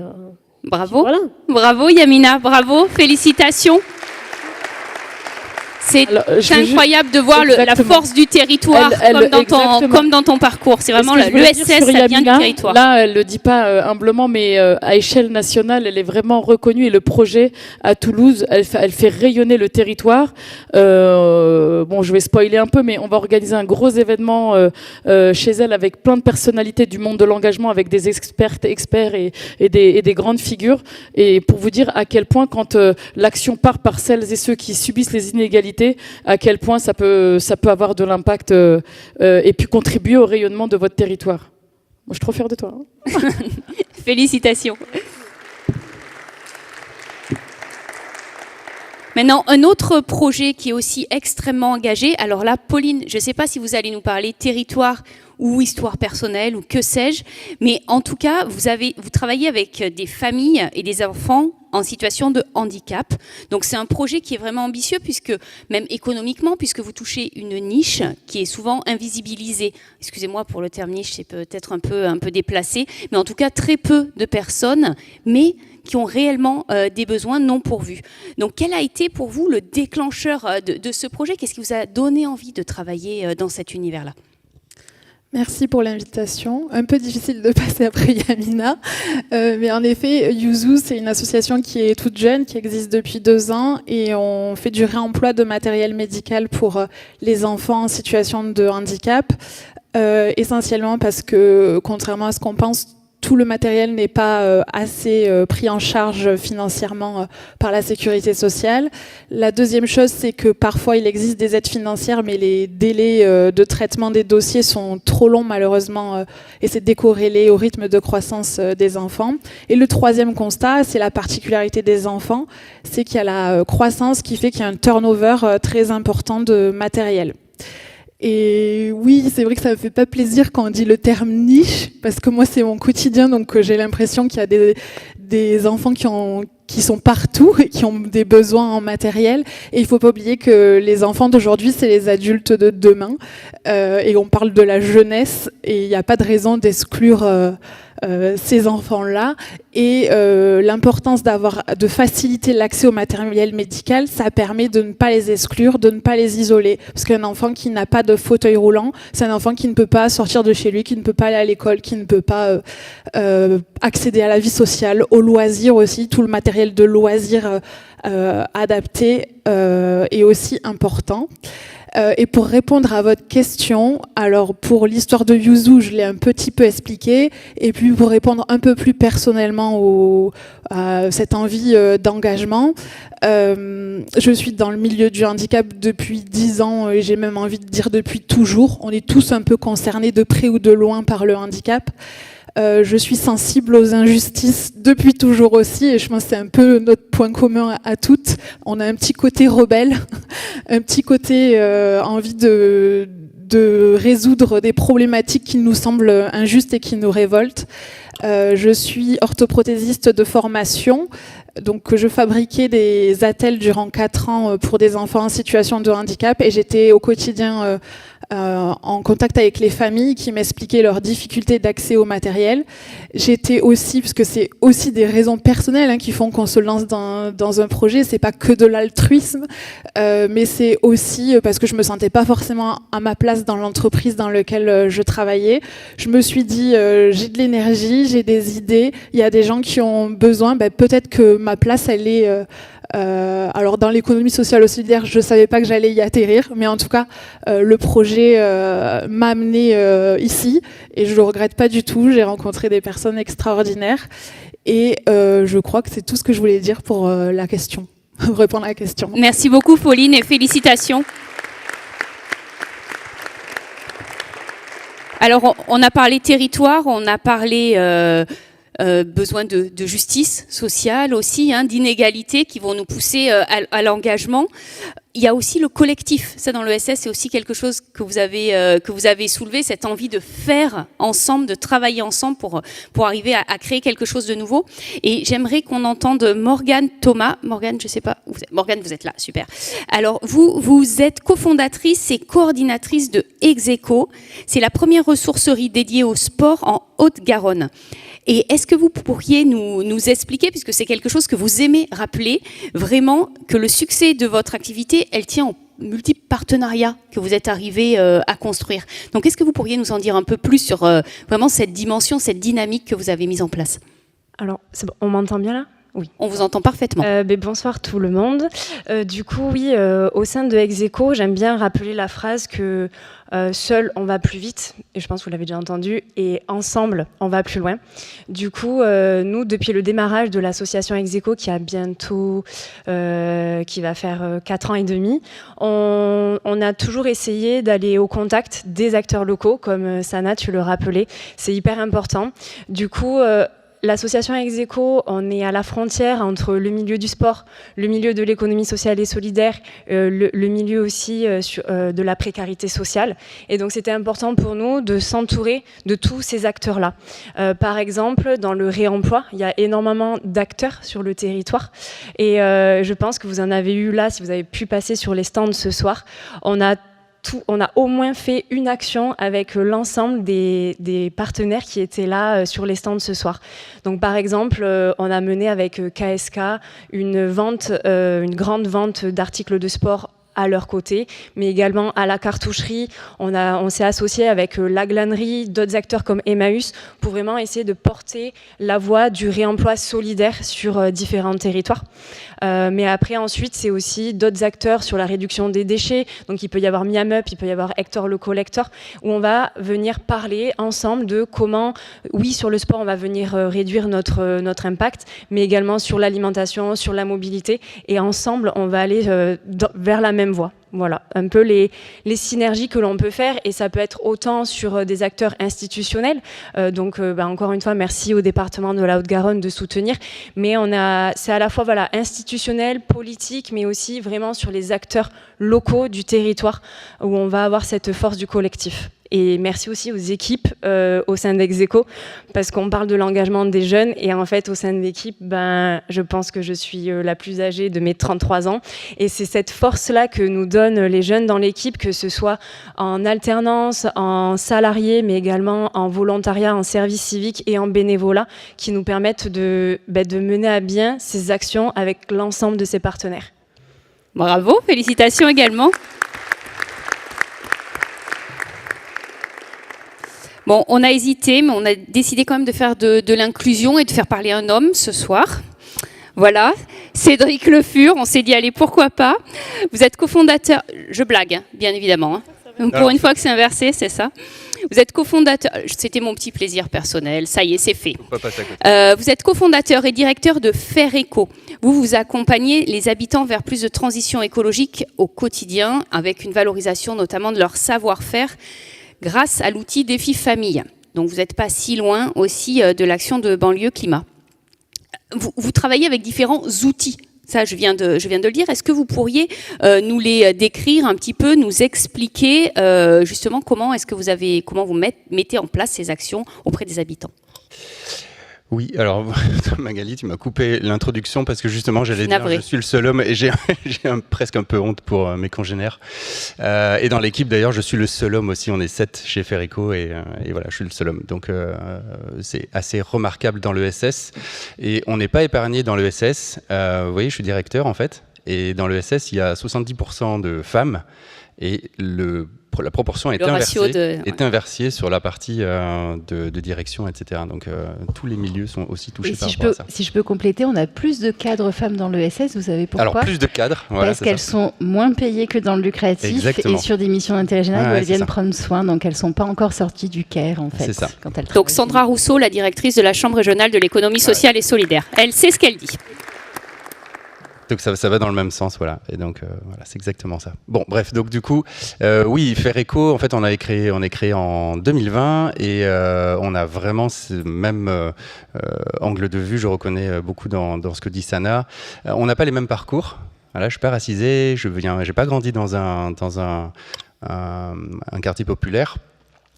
bravo. Voilà. Bravo, Yamina. Bravo. Félicitations. C'est incroyable de voir la force du territoire comme dans ton parcours. C'est vraiment l'ESS, ça vient du territoire. Là, elle ne le dit pas humblement, mais à échelle nationale, elle est vraiment reconnue. Et le projet à Toulouse, elle fait rayonner le territoire. Bon, je vais spoiler un peu, mais on va organiser un gros événement chez elle avec plein de personnalités du monde de l'engagement, avec des experts et des grandes figures. Et pour vous dire à quel point, quand l'action part par celles et ceux qui subissent les inégalités, à quel point ça peut avoir de l'impact et puis contribuer au rayonnement de votre territoire. Moi, je suis trop fière de toi. Hein. Félicitations. Maintenant, un autre projet qui est aussi extrêmement engagé. Alors là, Pauline, je ne sais pas si vous allez nous parler territoire ou histoire personnelle ou que sais-je, mais en tout cas, vous travaillez avec des familles et des enfants en situation de handicap. Donc c'est un projet qui est vraiment ambitieux, puisque même économiquement, puisque vous touchez une niche qui est souvent invisibilisée. Excusez-moi pour le terme niche, c'est peut-être un peu déplacé, mais en tout cas très peu de personnes, mais qui ont réellement des besoins non pourvus. Donc quel a été pour vous le déclencheur de ce projet? Qu'est-ce qui vous a donné envie de travailler dans cet univers-là? Merci pour l'invitation. Un peu difficile de passer après Yamina. Mais en effet, Yuzu, c'est une association qui est toute jeune, qui existe depuis 2 ans. Et on fait du réemploi de matériel médical pour les enfants en situation de handicap. Essentiellement parce que, contrairement à ce qu'on pense, tout le matériel n'est pas assez pris en charge financièrement par la sécurité sociale. La deuxième chose, c'est que parfois il existe des aides financières, mais les délais de traitement des dossiers sont trop longs malheureusement, et c'est décorrélé au rythme de croissance des enfants. Et le troisième constat, c'est la particularité des enfants, c'est qu'il y a la croissance qui fait qu'il y a un turnover très important de matériel. Et oui, c'est vrai que ça me fait pas plaisir quand on dit le terme niche, parce que moi c'est mon quotidien, donc j'ai l'impression qu'il y a des enfants qui sont partout et qui ont des besoins en matériel. Et il faut pas oublier que les enfants d'aujourd'hui, c'est les adultes de demain. Et on parle de la jeunesse, et il n'y a pas de raison d'exclure ces enfants-là. Et l'importance de faciliter l'accès au matériel médical, ça permet de ne pas les exclure, de ne pas les isoler. Parce qu'un enfant qui n'a pas de fauteuil roulant, c'est un enfant qui ne peut pas sortir de chez lui, qui ne peut pas aller à l'école, qui ne peut pas accéder à la vie sociale, aux loisirs aussi. Tout le matériel de loisirs adapté est aussi important. Et pour répondre à votre question, alors pour l'histoire de Yuzu, je l'ai un petit peu expliqué. Et puis pour répondre un peu plus personnellement à cette envie d'engagement, je suis dans le milieu du handicap depuis 10 ans et j'ai même envie de dire depuis toujours. On est tous un peu concernés de près ou de loin par le handicap. Je suis sensible aux injustices depuis toujours aussi et je pense que c'est un peu notre point commun à toutes. On a un petit côté rebelle, un petit côté envie de résoudre des problématiques qui nous semblent injustes et qui nous révoltent. Je suis orthoprothésiste de formation, donc je fabriquais des attelles durant 4 ans pour des enfants en situation de handicap et j'étais au quotidien en contact avec les familles qui m'expliquaient leurs difficultés d'accès au matériel. J'étais aussi, parce que c'est aussi des raisons personnelles qui font qu'on se lance dans un projet, c'est pas que de l'altruisme, mais c'est aussi parce que je me sentais pas forcément à ma place dans l'entreprise dans laquelle je travaillais. Je me suis dit, j'ai de l'énergie, j'ai des idées, il y a des gens qui ont besoin, peut-être que ma place, elle est... alors dans l'économie sociale et solidaire, je savais pas que j'allais y atterrir, mais en tout cas, le projet m'a amené ici et je le regrette pas du tout. J'ai rencontré des personnes extraordinaires et je crois que c'est tout ce que je voulais dire pour la question, répondre à la question. Merci beaucoup Pauline et félicitations. Alors on a parlé territoire, on a parlé besoin de justice sociale aussi, d'inégalités qui vont nous pousser à l'engagement. Il y a aussi le collectif. Ça, dans l'ESS, c'est aussi quelque chose que vous avez soulevé, cette envie de faire ensemble, de travailler ensemble pour arriver à créer quelque chose de nouveau. Et j'aimerais qu'on entende Morgane Thomas. Morgane, je sais pas. Morgane, vous êtes là, super. Alors, vous êtes cofondatrice et coordinatrice de Execo. C'est la première ressourcerie dédiée au sport en Haute-Garonne. Et est-ce que vous pourriez nous expliquer, puisque c'est quelque chose que vous aimez rappeler, vraiment que le succès de votre activité, elle tient aux multiples partenariats que vous êtes arrivés à construire. Donc est-ce que vous pourriez nous en dire un peu plus sur vraiment cette dimension, cette dynamique que vous avez mise en place? Alors, c'est bon, on m'entend bien là? Oui, on vous entend parfaitement. Bonsoir tout le monde. Du coup, oui, au sein de Execo, j'aime bien rappeler la phrase que seul on va plus vite, et je pense que vous l'avez déjà entendu, et ensemble on va plus loin. Du coup, nous, depuis le démarrage de l'association Execo, qui a bientôt, qui va faire 4 ans et demi, on a toujours essayé d'aller au contact des acteurs locaux, comme Sana, tu le rappelais, c'est hyper important. Du coup, l'association Execo, on est à la frontière entre le milieu du sport, le milieu de l'économie sociale et solidaire, le milieu aussi de la précarité sociale. Et donc, c'était important pour nous de s'entourer de tous ces acteurs-là. Par exemple, dans le réemploi, il y a énormément d'acteurs sur le territoire. Et je pense que vous en avez eu là, si vous avez pu passer sur les stands ce soir. On a au moins fait une action avec l'ensemble des partenaires qui étaient là sur les stands ce soir. Donc par exemple, on a mené avec KSK une grande vente d'articles de sport à leur côté, mais également à la cartoucherie. On s'est associé avec la glanerie, d'autres acteurs comme Emmaüs, pour vraiment essayer de porter la voix du réemploi solidaire sur différents territoires. Mais après, ensuite, c'est aussi d'autres acteurs sur la réduction des déchets. Donc, il peut y avoir Miam Up, il peut y avoir Hector le collecteur, où on va venir parler ensemble de comment, oui, sur le sport, on va venir réduire notre impact, mais également sur l'alimentation, sur la mobilité. Et ensemble, on va aller vers la même voie. Voilà, un peu les synergies que l'on peut faire, et ça peut être autant sur des acteurs institutionnels. Donc, encore une fois, merci au département de la Haute-Garonne de soutenir. Mais c'est à la fois institutionnel, politique, mais aussi vraiment sur les acteurs locaux du territoire où on va avoir cette force du collectif. Et merci aussi aux équipes au sein d'Execo, parce qu'on parle de l'engagement des jeunes, et en fait au sein de l'équipe, je pense que je suis la plus âgée de mes 33 ans, et c'est cette force-là que nous donnent les jeunes dans l'équipe, que ce soit en alternance, en salarié, mais également en volontariat, en service civique et en bénévolat, qui nous permettent de mener à bien ces actions avec l'ensemble de ces partenaires. Bravo, félicitations également. Bon, on a hésité, mais on a décidé quand même de faire de l'inclusion et de faire parler un homme ce soir. Voilà, Cédric Le Fur, on s'est dit, allez, pourquoi pas. Vous êtes cofondateur, je blague, hein, bien évidemment. Hein. Donc, pour une fois que c'est inversé, c'est ça. Vous êtes cofondateur, c'était mon petit plaisir personnel, ça y est, c'est fait. Vous êtes cofondateur et directeur de Faire Éco. Vous accompagnez les habitants vers plus de transition écologique au quotidien, avec une valorisation notamment de leur savoir-faire grâce à l'outil Défi Famille. Donc vous n'êtes pas si loin aussi de l'action de banlieue climat. Vous travaillez avec différents outils. Ça, je viens de le dire. Est-ce que vous pourriez nous les décrire un petit peu, nous expliquer justement comment vous mettez en place ces actions auprès des habitants? Oui, alors Magali, tu m'as coupé l'introduction parce que justement j'allais dire je suis le seul homme et j'ai presque un peu honte pour mes congénères. Et dans l'équipe d'ailleurs, je suis le seul homme aussi, on est 7 chez Faire Éco et voilà, je suis le seul homme. Donc c'est assez remarquable dans l'ESS et on n'est pas épargné dans l'ESS. Vous voyez, je suis directeur en fait et dans l'ESS, il y a 70% de femmes et la proportion est inversée sur la partie de direction, etc. Donc tous les milieux sont aussi touchés par rapport à ça. Si je peux compléter, on a plus de cadres femmes dans l'ESS, vous savez pourquoi? Alors plus de cadres, voilà, parce qu'elles sont moins payées que dans le lucratif. Exactement. Et sur des missions d'intérêt général où elles viennent prendre soin, donc elles ne sont pas encore sorties du CARE en fait. C'est ça. Donc Sandra Rousseau, la directrice de la Chambre régionale de l'économie sociale et solidaire, elle sait ce qu'elle dit. Donc ça va dans le même sens, voilà. Et donc voilà, c'est exactement ça. Bon, bref, donc du coup, oui, Faire Éco, en fait, on est créé en 2020 et on a vraiment ce même angle de vue. Je reconnais beaucoup dans ce que dit Sana. On n'a pas les mêmes parcours. Voilà, je suis pas racisé, j'ai pas grandi dans un quartier populaire.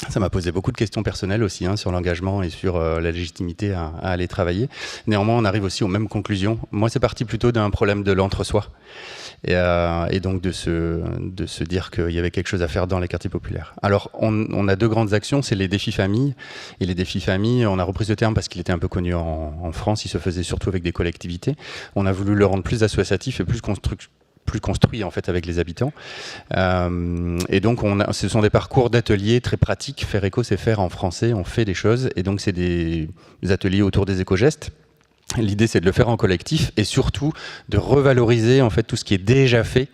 Ça m'a posé beaucoup de questions personnelles aussi sur l'engagement et sur la légitimité à aller travailler. Néanmoins, on arrive aussi aux mêmes conclusions. Moi, c'est parti plutôt d'un problème de l'entre-soi. Et donc de se dire qu'il y avait quelque chose à faire dans les quartiers populaires. Alors, on a deux grandes actions, c'est les défis familles. Et les défis familles, on a repris ce terme parce qu'il était un peu connu en France. Il se faisait surtout avec des collectivités. On a voulu le rendre plus associatif et plus construit en fait avec les habitants. Et donc ce sont des parcours d'ateliers très pratiques. Faire Éco, c'est faire en français, on fait des choses. Et donc c'est des ateliers autour des éco-gestes. L'idée, c'est de le faire en collectif et surtout de revaloriser en fait tout ce qui est déjà fait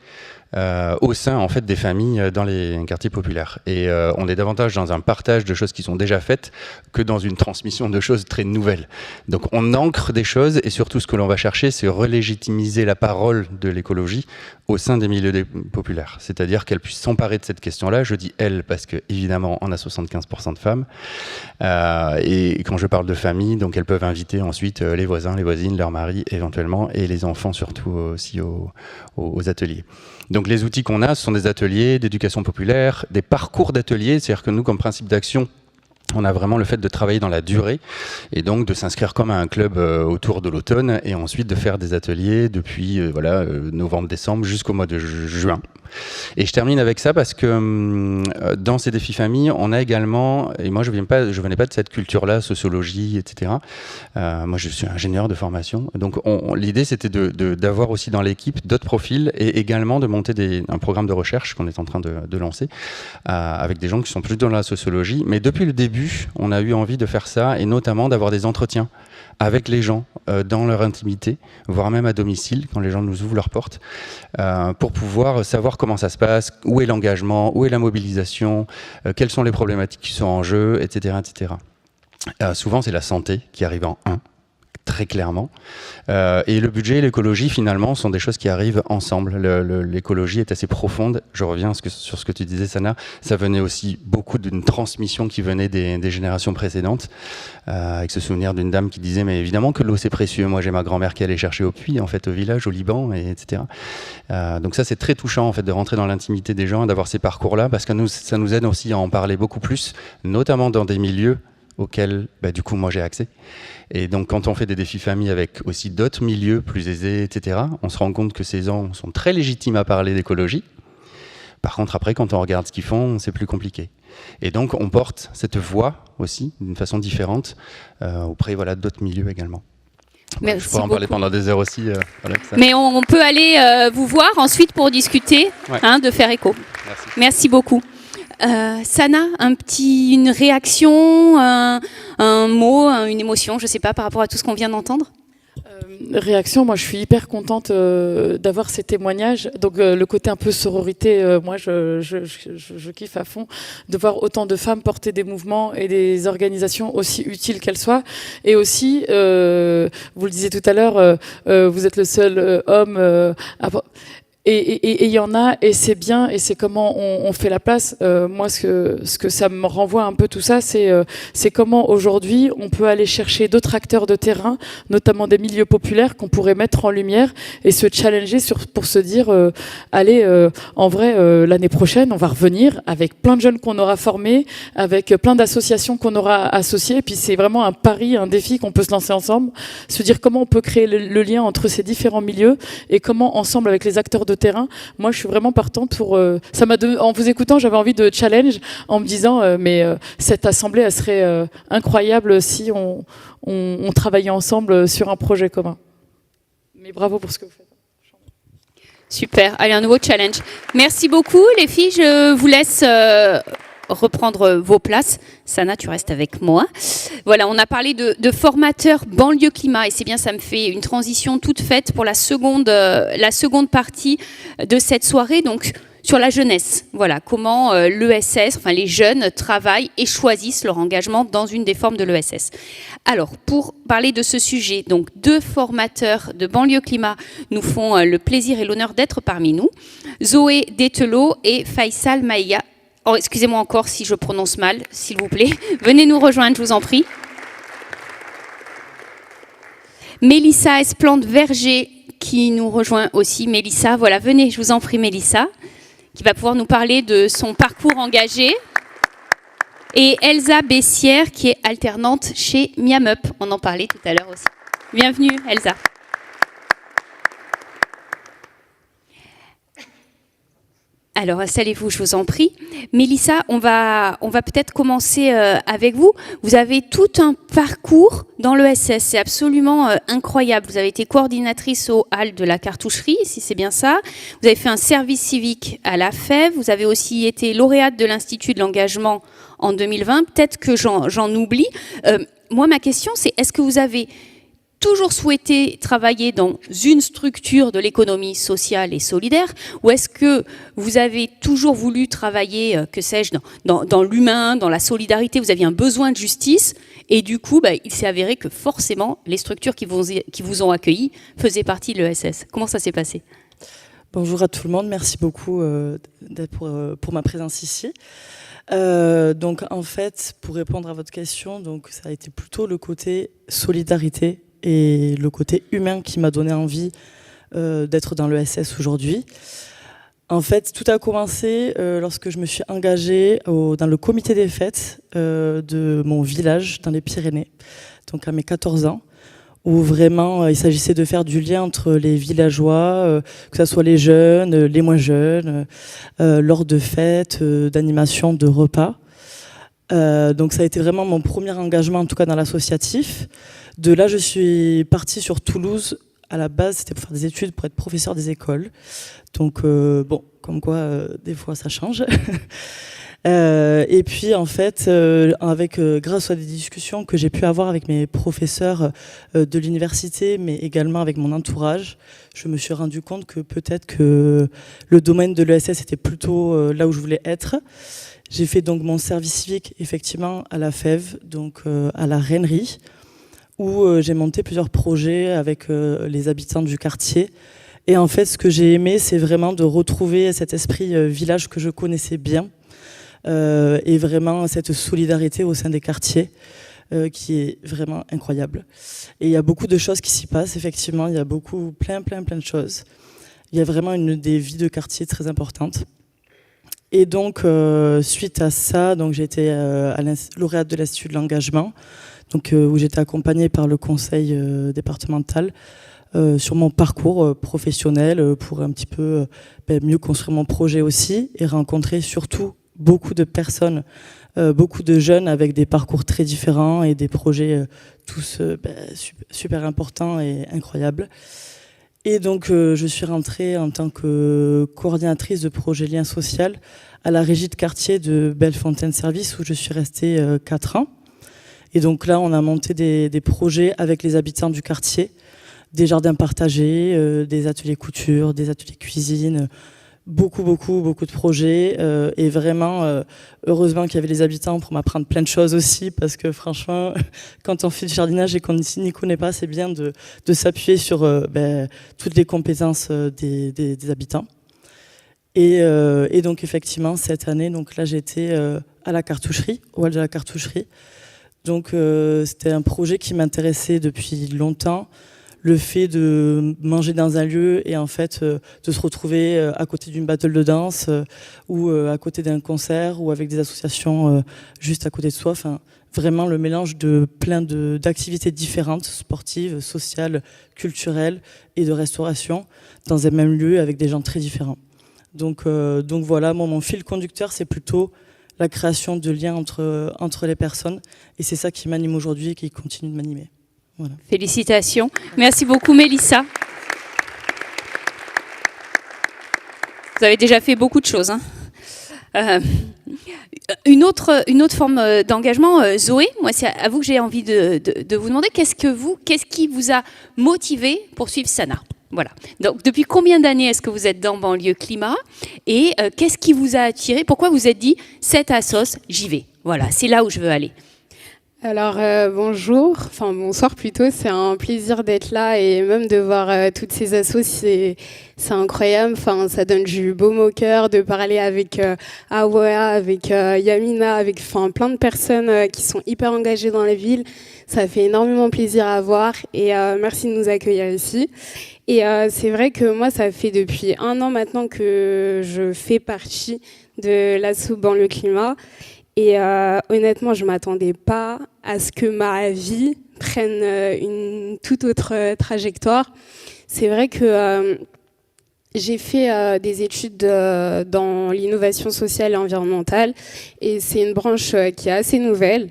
au sein en fait des familles dans les quartiers populaires. Et on est davantage dans un partage de choses qui sont déjà faites que dans une transmission de choses très nouvelles. Donc on ancre des choses et surtout ce que l'on va chercher, c'est relégitimiser la parole de l'écologie au sein des milieux populaires. C'est-à-dire qu'elle puisse s'emparer de cette question-là. Je dis elle parce que évidemment on a 75% de femmes. Et quand je parle de famille, donc elles peuvent inviter ensuite les voisins, les voisines, leurs maris éventuellement et les enfants surtout aussi aux ateliers. Donc les outils qu'on a, ce sont des ateliers d'éducation populaire, des parcours d'ateliers, c'est-à-dire que nous, comme principe d'action, on a vraiment le fait de travailler dans la durée et donc de s'inscrire comme à un club autour de l'automne et ensuite de faire des ateliers depuis novembre-décembre jusqu'au mois de juin. Et je termine avec ça parce que dans ces défis familles, on a également, et moi je venais pas de cette culture-là, sociologie, etc. Moi je suis ingénieur de formation, donc l'idée c'était d'avoir aussi dans l'équipe d'autres profils et également de monter un programme de recherche qu'on est en train de lancer avec des gens qui sont plus dans la sociologie. Mais depuis le début, on a eu envie de faire ça et notamment d'avoir des entretiens avec les gens dans leur intimité, voire même à domicile, quand les gens nous ouvrent leurs portes, pour pouvoir savoir comment ça se passe, où est l'engagement, où est la mobilisation, quelles sont les problématiques qui sont en jeu, etc. etc. Souvent, c'est la santé qui arrive en 1, très clairement. Et le budget et l'écologie, finalement, sont des choses qui arrivent ensemble. L'écologie est assez profonde. Je reviens sur ce que tu disais, Sana. Ça venait aussi beaucoup d'une transmission qui venait des générations précédentes, avec ce souvenir d'une dame qui disait « Mais évidemment que l'eau, c'est précieux. Moi, j'ai ma grand-mère qui allait chercher au puits, en fait, au village, au Liban, etc. » Donc ça, c'est très touchant, en fait, de rentrer dans l'intimité des gens, d'avoir ces parcours-là, parce que ça nous aide aussi à en parler beaucoup plus, notamment dans des milieux auxquels, du coup, moi, j'ai accès. Et donc, quand on fait des défis famille avec aussi d'autres milieux plus aisés, etc., on se rend compte que ces gens sont très légitimes à parler d'écologie. Par contre, après, quand on regarde ce qu'ils font, c'est plus compliqué. Et donc, on porte cette voix aussi, d'une façon différente, auprès d'autres milieux également. Merci je pourrais en parler pendant des heures aussi. Mais on peut aller vous voir ensuite pour discuter de Faire Éco. Merci beaucoup. Sana, une réaction, un mot, une émotion, je ne sais pas, par rapport à tout ce qu'on vient d'entendre? réaction. Moi, je suis hyper contente d'avoir ces témoignages. Donc, le côté un peu sororité, moi, je kiffe à fond de voir autant de femmes porter des mouvements et des organisations aussi utiles qu'elles soient. Et aussi, vous le disiez tout à l'heure, vous êtes le seul homme et il y en a, et c'est bien, et c'est comment on fait la place. Moi, ce que ça me renvoie un peu tout ça, c'est comment aujourd'hui on peut aller chercher d'autres acteurs de terrain, notamment des milieux populaires qu'on pourrait mettre en lumière et se challenger pour se dire, allez, en vrai, l'année prochaine, on va revenir avec plein de jeunes qu'on aura formés, avec plein d'associations qu'on aura associées. Et puis c'est vraiment un pari, un défi qu'on peut se lancer ensemble, se dire comment on peut créer le lien entre ces différents milieux et comment ensemble avec les acteurs de terrain. Moi, je suis vraiment partante pour. En vous écoutant, j'avais envie de challenge en me disant, cette assemblée, elle serait incroyable si on travaillait ensemble sur un projet commun. Mais bravo pour ce que vous faites. Super. Allez, un nouveau challenge. Merci beaucoup, les filles. Je vous laisse reprendre vos places. Sana, tu restes avec moi. Voilà, on a parlé de formateurs banlieue climat, et c'est bien, ça me fait une transition toute faite pour la seconde partie de cette soirée, donc sur la jeunesse. Voilà, comment l'ESS, enfin les jeunes travaillent et choisissent leur engagement dans une des formes de l'ESS. Alors, pour parler de ce sujet, donc 2 formateurs de banlieue climat nous font le plaisir et l'honneur d'être parmi nous. Zoé Detelot et Faisal Maïga. Oh, excusez-moi encore si je prononce mal, s'il vous plaît. Venez nous rejoindre, je vous en prie. Mélissa Esplande-Verger qui nous rejoint aussi. Mélissa, voilà, venez, je vous en prie, Mélissa, qui va pouvoir nous parler de son parcours engagé. Et Elsa Bessière, qui est alternante chez Miam Up. On en parlait tout à l'heure aussi. Bienvenue, Elsa. Alors, installez-vous, je vous en prie. Mélissa, on va peut-être commencer avec vous. Vous avez tout un parcours dans l'ESS, c'est absolument incroyable. Vous avez été coordinatrice au hall de la cartoucherie, si c'est bien ça. Vous avez fait un service civique à la FEV. Vous avez aussi été lauréate de l'Institut de l'engagement en 2020. Peut-être que j'en oublie. Moi, ma question, c'est est-ce que vous avez toujours souhaité travailler dans une structure de l'économie sociale et solidaire, ou est-ce que vous avez toujours voulu travailler, que sais-je, dans l'humain, dans la solidarité, vous aviez un besoin de justice, et du coup, il s'est avéré que forcément, les structures qui vous ont accueilli faisaient partie de l'ESS. Comment ça s'est passé ? Bonjour à tout le monde, merci beaucoup pour ma présence ici. Donc en fait, pour répondre à votre question, donc, ça a été plutôt le côté solidarité et le côté humain qui m'a donné envie d'être dans l'ESS aujourd'hui. En fait, tout a commencé lorsque je me suis engagée dans le comité des fêtes de mon village dans les Pyrénées, donc à mes 14 ans, où vraiment il s'agissait de faire du lien entre les villageois, que ce soit les jeunes, les moins jeunes, lors de fêtes, d'animations, de repas. Donc ça a été vraiment mon premier engagement, en tout cas dans l'associatif. De là, je suis partie sur Toulouse. À la base, c'était pour faire des études, pour être professeur des écoles. Donc, bon, comme quoi, des fois, ça change. Et puis, en fait, grâce à des discussions que j'ai pu avoir avec mes professeurs de l'université, mais également avec mon entourage, je me suis rendu compte que peut-être que le domaine de l'ESS était plutôt là où je voulais être. J'ai fait donc mon service civique, effectivement, à la FEV, donc à la Reinerie, où j'ai monté plusieurs projets avec les habitants du quartier. Et en fait, ce que j'ai aimé, c'est vraiment de retrouver cet esprit village que je connaissais bien, et vraiment cette solidarité au sein des quartiers, qui est vraiment incroyable. Et il y a beaucoup de choses qui s'y passent, effectivement, il y a plein de choses. Il y a vraiment des vies de quartier très importantes. Et donc, suite à ça, donc, j'ai été lauréate de l'Institut de l'engagement, donc, où j'étais accompagnée par le conseil départemental sur mon parcours professionnel pour un petit peu mieux construire mon projet aussi et rencontrer surtout beaucoup de personnes, beaucoup de jeunes avec des parcours très différents et des projets tous super importants et incroyables. Et donc, je suis rentrée en tant que coordinatrice de projet lien social à la régie de quartier de Bellefontaine Service, où je suis restée 4 ans. Et donc là, on a monté des projets avec les habitants du quartier, des jardins partagés, des ateliers couture, des ateliers cuisine, beaucoup de projets. Et vraiment, heureusement qu'il y avait les habitants pour m'apprendre plein de choses aussi, parce que franchement, quand on fait du jardinage et qu'on n'y connaît pas, c'est bien de s'appuyer sur toutes les compétences des habitants. Et donc effectivement, cette année, donc là j'étais à la cartoucherie, au hall de la cartoucherie. Donc c'était un projet qui m'intéressait depuis longtemps. Le fait de manger dans un lieu et en fait de se retrouver à côté d'une battle de danse ou à côté d'un concert ou avec des associations juste à côté de soi. Enfin, vraiment le mélange de plein d'activités différentes, sportives, sociales, culturelles et de restauration dans un même lieu avec des gens très différents. Donc voilà, moi, mon fil conducteur, c'est plutôt la création de liens entre les personnes. Et c'est ça qui m'anime aujourd'hui et qui continue de m'animer. Voilà. Félicitations. Merci beaucoup, Mélissa. Vous avez déjà fait beaucoup de choses. Une autre forme d'engagement, Zoé, moi c'est à vous que j'ai envie de vous demander, qu'est-ce qui vous a motivé pour suivre Sana ? Voilà. Donc, depuis combien d'années est-ce que vous êtes dans Banlieue Climat ? Et qu'est-ce qui vous a attiré ? Pourquoi vous êtes dit, cette assos, j'y vais ? Voilà, c'est là où je veux aller. Alors bonsoir plutôt, c'est un plaisir d'être là et même de voir toutes ces assos, c'est incroyable, enfin, ça donne du baume au cœur de parler avec Awa, avec Yamina, avec plein de personnes qui sont hyper engagées dans la ville, ça fait énormément plaisir à voir et merci de nous accueillir ici. Et c'est vrai que moi, ça fait depuis 1 an maintenant que je fais partie de l'asso Banlieue Climat. Et honnêtement, je ne m'attendais pas à ce que ma vie prenne une toute autre trajectoire. C'est vrai que j'ai fait des études dans l'innovation sociale et environnementale et c'est une branche qui est assez nouvelle.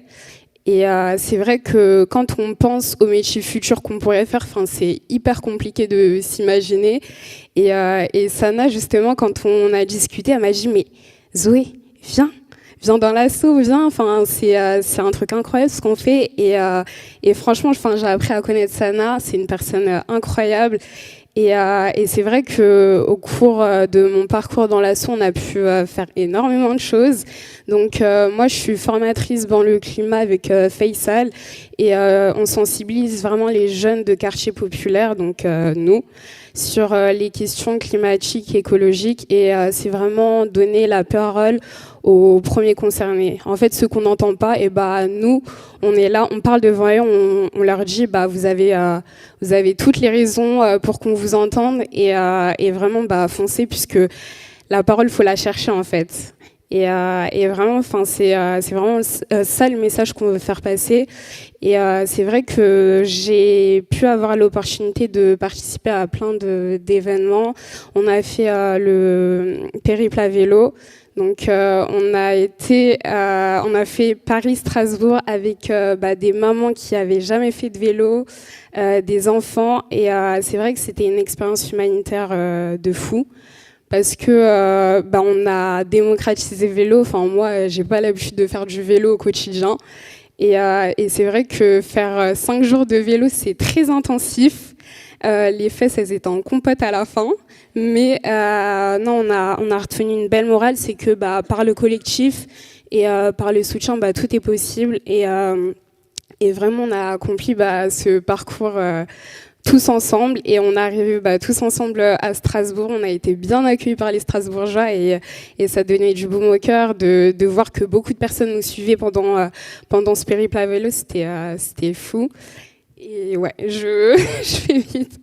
Et c'est vrai que quand on pense aux métiers futurs qu'on pourrait faire, c'est hyper compliqué de s'imaginer. Et Sana, justement, quand on a discuté, elle m'a dit « Mais Zoé, viens dans l'asso, viens. Enfin, c'est un truc incroyable ce qu'on fait. Et franchement, j'ai appris à connaître Sana. C'est une personne incroyable. Et c'est vrai qu'au cours de mon parcours dans l'asso, on a pu faire énormément de choses. Donc moi, je suis formatrice Banlieue Climat avec Faisal. Et on sensibilise vraiment les jeunes de quartiers populaires, donc nous, sur les questions climatiques, écologiques. Et c'est vraiment donner la parole aux premiers concernés. En fait, ceux qu'on n'entend pas, et nous, on est là, on parle devant eux, on leur dit, vous avez toutes les raisons pour qu'on vous entende et vraiment, foncez, puisque la parole, faut la chercher en fait. Et vraiment, c'est vraiment ça le message qu'on veut faire passer. Et c'est vrai que j'ai pu avoir l'opportunité de participer à plein d'événements. On a fait le périple à vélo. Donc on a fait Paris-Strasbourg avec des mamans qui avaient jamais fait de vélo, des enfants, et c'est vrai que c'était une expérience humanitaire de fou parce que on a démocratisé le vélo. Enfin moi j'ai pas l'habitude de faire du vélo au quotidien et c'est vrai que faire 5 jours de vélo c'est très intensif. Les fesses, elles étaient en compote à la fin. Mais non, on a retenu une belle morale, c'est que par le collectif et par le soutien, tout est possible. Et vraiment, on a accompli ce parcours tous ensemble. Et on est arrivé tous ensemble à Strasbourg. On a été bien accueillis par les Strasbourgeois et ça donnait du baume au cœur de voir que beaucoup de personnes nous suivaient pendant ce périple à vélo. C'était fou. Et ouais, je fais vite.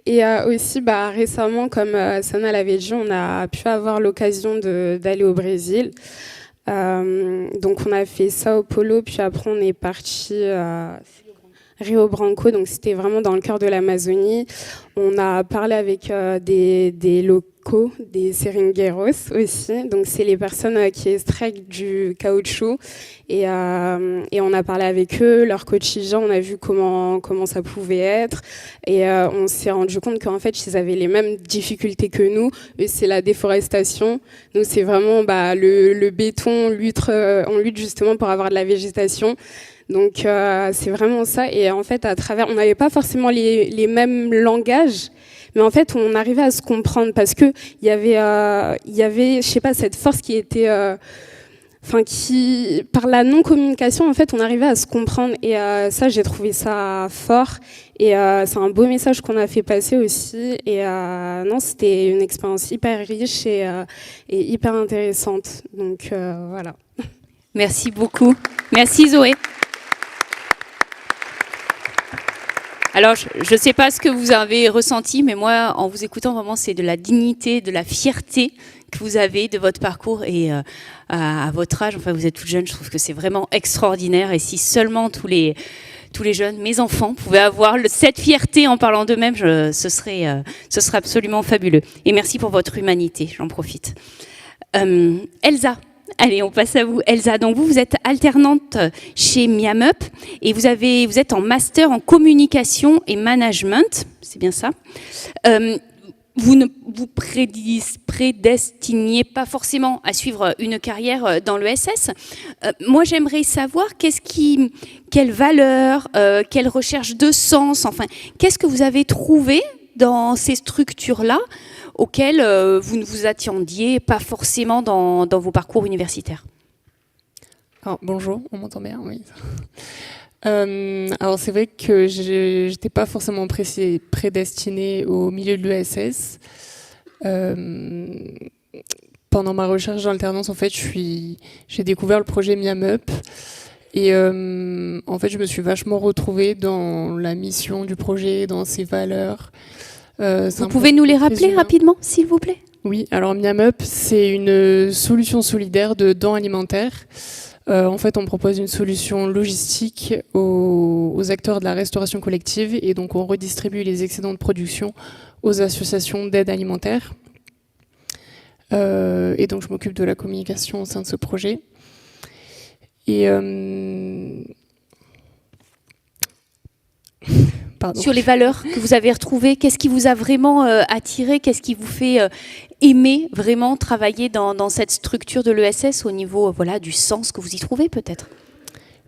Et aussi, récemment, comme Sana l'avait dit, on a pu avoir l'occasion d'aller au Brésil. Donc, on a fait Sao Paulo, puis après, on est parti à Rio Branco. Donc, c'était vraiment dans le cœur de l'Amazonie. On a parlé avec des Co, des seringueros aussi. Donc, c'est les personnes qui extraient du caoutchouc. Et on a parlé avec eux, leur quotidien, on a vu comment ça pouvait être. Et on s'est rendu compte qu'en fait, ils avaient les mêmes difficultés que nous. Eux, c'est la déforestation. Nous, c'est vraiment le béton, on lutte justement pour avoir de la végétation. Donc, c'est vraiment ça. Et en fait, on n'avait pas forcément les mêmes langages. Mais en fait, on arrivait à se comprendre parce que il y avait, je sais pas, cette force qui était, par la non-communication, en fait, on arrivait à se comprendre. Et ça, j'ai trouvé ça fort. Et c'est un beau message qu'on a fait passer aussi. Et non, c'était une expérience hyper riche et hyper intéressante. Donc voilà. Merci beaucoup. Merci Zoé. Alors, je ne sais pas ce que vous avez ressenti, mais moi, en vous écoutant, vraiment, c'est de la dignité, de la fierté que vous avez de votre parcours et à votre âge. Enfin, vous êtes toute jeune, je trouve que c'est vraiment extraordinaire. Et si seulement tous les jeunes, mes enfants, pouvaient avoir cette fierté en parlant d'eux-mêmes, ce serait absolument fabuleux. Et merci pour votre humanité, j'en profite. Elsa. Allez, on passe à vous, Elsa. Donc vous êtes alternante chez Miam Up et vous êtes en master en communication et management, c'est bien ça. Vous ne vous prédestiniez pas forcément à suivre une carrière dans l'ESS. Moi, j'aimerais savoir quelle valeur, quelle recherche de sens, enfin, qu'est-ce que vous avez trouvé dans ces structures-là auxquelles vous ne vous attendiez pas forcément dans vos parcours universitaires? Alors, bonjour, on m'entend bien, oui. Alors c'est vrai que j'étais pas forcément prédestinée au milieu de l'ESS. Pendant ma recherche d'alternance, en fait, j'ai découvert le projet Miam Up. Et en fait, je me suis vachement retrouvée dans la mission du projet, dans ses valeurs. Vous pouvez nous les rappeler rapidement, s'il vous plaît? Oui, alors Miam Up, c'est une solution solidaire de dons alimentaires. En fait, on propose une solution logistique aux acteurs de la restauration collective et donc on redistribue les excédents de production aux associations d'aide alimentaire. Et donc je m'occupe de la communication au sein de ce projet. Et sur les valeurs que vous avez retrouvées, qu'est-ce qui vous a vraiment attiré, qu'est-ce qui vous fait aimer vraiment travailler dans cette structure de l'ESS au niveau du sens que vous y trouvez peut-être?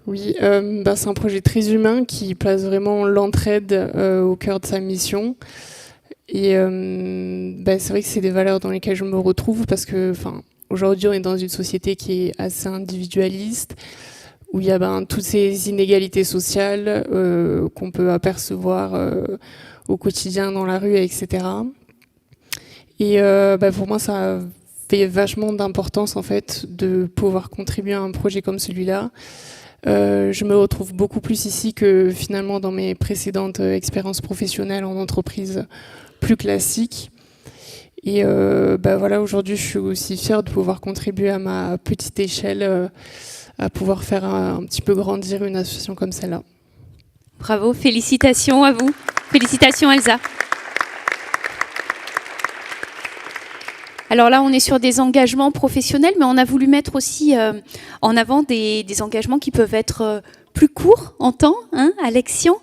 Oui, c'est un projet très humain qui place vraiment l'entraide au cœur de sa mission. Et c'est vrai que c'est des valeurs dans lesquelles je me retrouve parce que aujourd'hui on est dans une société qui est assez individualiste, où il y a toutes ces inégalités sociales qu'on peut apercevoir au quotidien dans la rue, etc. Et pour moi, ça fait vachement d'importance en fait de pouvoir contribuer à un projet comme celui-là. Je me retrouve beaucoup plus ici que finalement dans mes précédentes expériences professionnelles en entreprise plus classiques. Et aujourd'hui, je suis aussi fière de pouvoir contribuer à ma petite échelle à pouvoir faire un petit peu grandir une association comme celle-là. Bravo, félicitations à vous. Félicitations Elsa. Alors là, on est sur des engagements professionnels, mais on a voulu mettre aussi en avant des engagements qui peuvent être plus courts en temps. Alexion,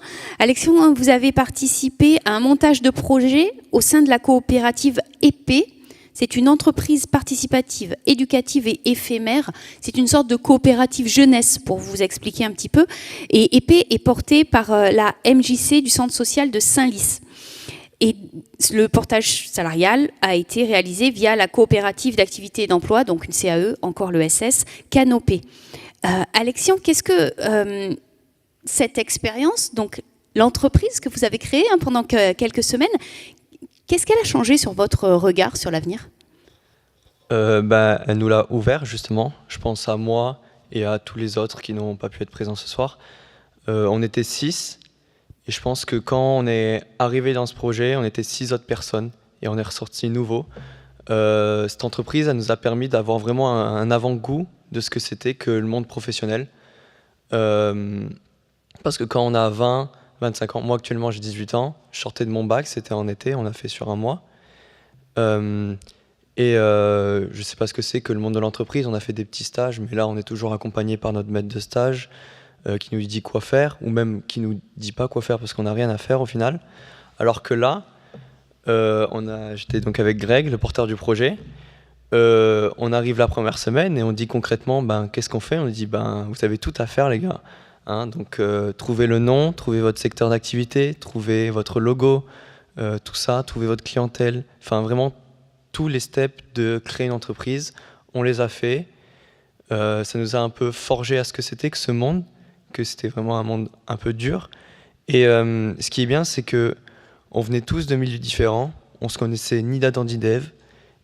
vous avez participé à un montage de projet au sein de la coopérative EP. C'est une entreprise participative, éducative et éphémère. C'est une sorte de coopérative jeunesse, pour vous expliquer un petit peu. Et EP est portée par la MJC du centre social de Saint-Lys. Et le portage salarial a été réalisé via la coopérative d'activité et d'emploi, donc une CAE, encore l'ESS, Canopée. Alexion, qu'est-ce que cette expérience, donc l'entreprise que vous avez créée pendant quelques semaines, qu'est-ce qu'elle a changé sur votre regard sur l'avenir? Elle nous l'a ouvert justement. Je pense à moi et à tous les autres qui n'ont pas pu être présents ce soir. On était 6 et je pense que quand on est arrivé dans ce projet, on était 6 autres personnes et on est ressorti nouveau. Cette entreprise, elle nous a permis d'avoir vraiment un avant-goût de ce que c'était que le monde professionnel. Parce que quand on a 20, 25 ans, moi actuellement j'ai 18 ans, je sortais de mon bac, c'était en été, on l'a fait sur un mois. Je ne sais pas ce que c'est que le monde de l'entreprise. On a fait des petits stages, mais là, on est toujours accompagné par notre maître de stage qui nous dit quoi faire, ou même qui nous dit pas quoi faire parce qu'on n'a rien à faire au final. Alors que là, j'étais donc avec Greg, le porteur du projet. On arrive la première semaine et on dit concrètement, qu'est-ce qu'on fait? On dit, vous avez tout à faire, les gars. Hein, donc, trouvez le nom, trouvez votre secteur d'activité, trouvez votre logo, tout ça, trouvez votre clientèle. Enfin, vraiment, tous les steps de créer une entreprise, on les a fait. Ça nous a un peu forgé à ce que c'était que ce monde, que c'était vraiment un monde un peu dur. Et ce qui est bien, c'est que on venait tous de milieux différents, on se connaissait ni d'Adam ni d'Ève,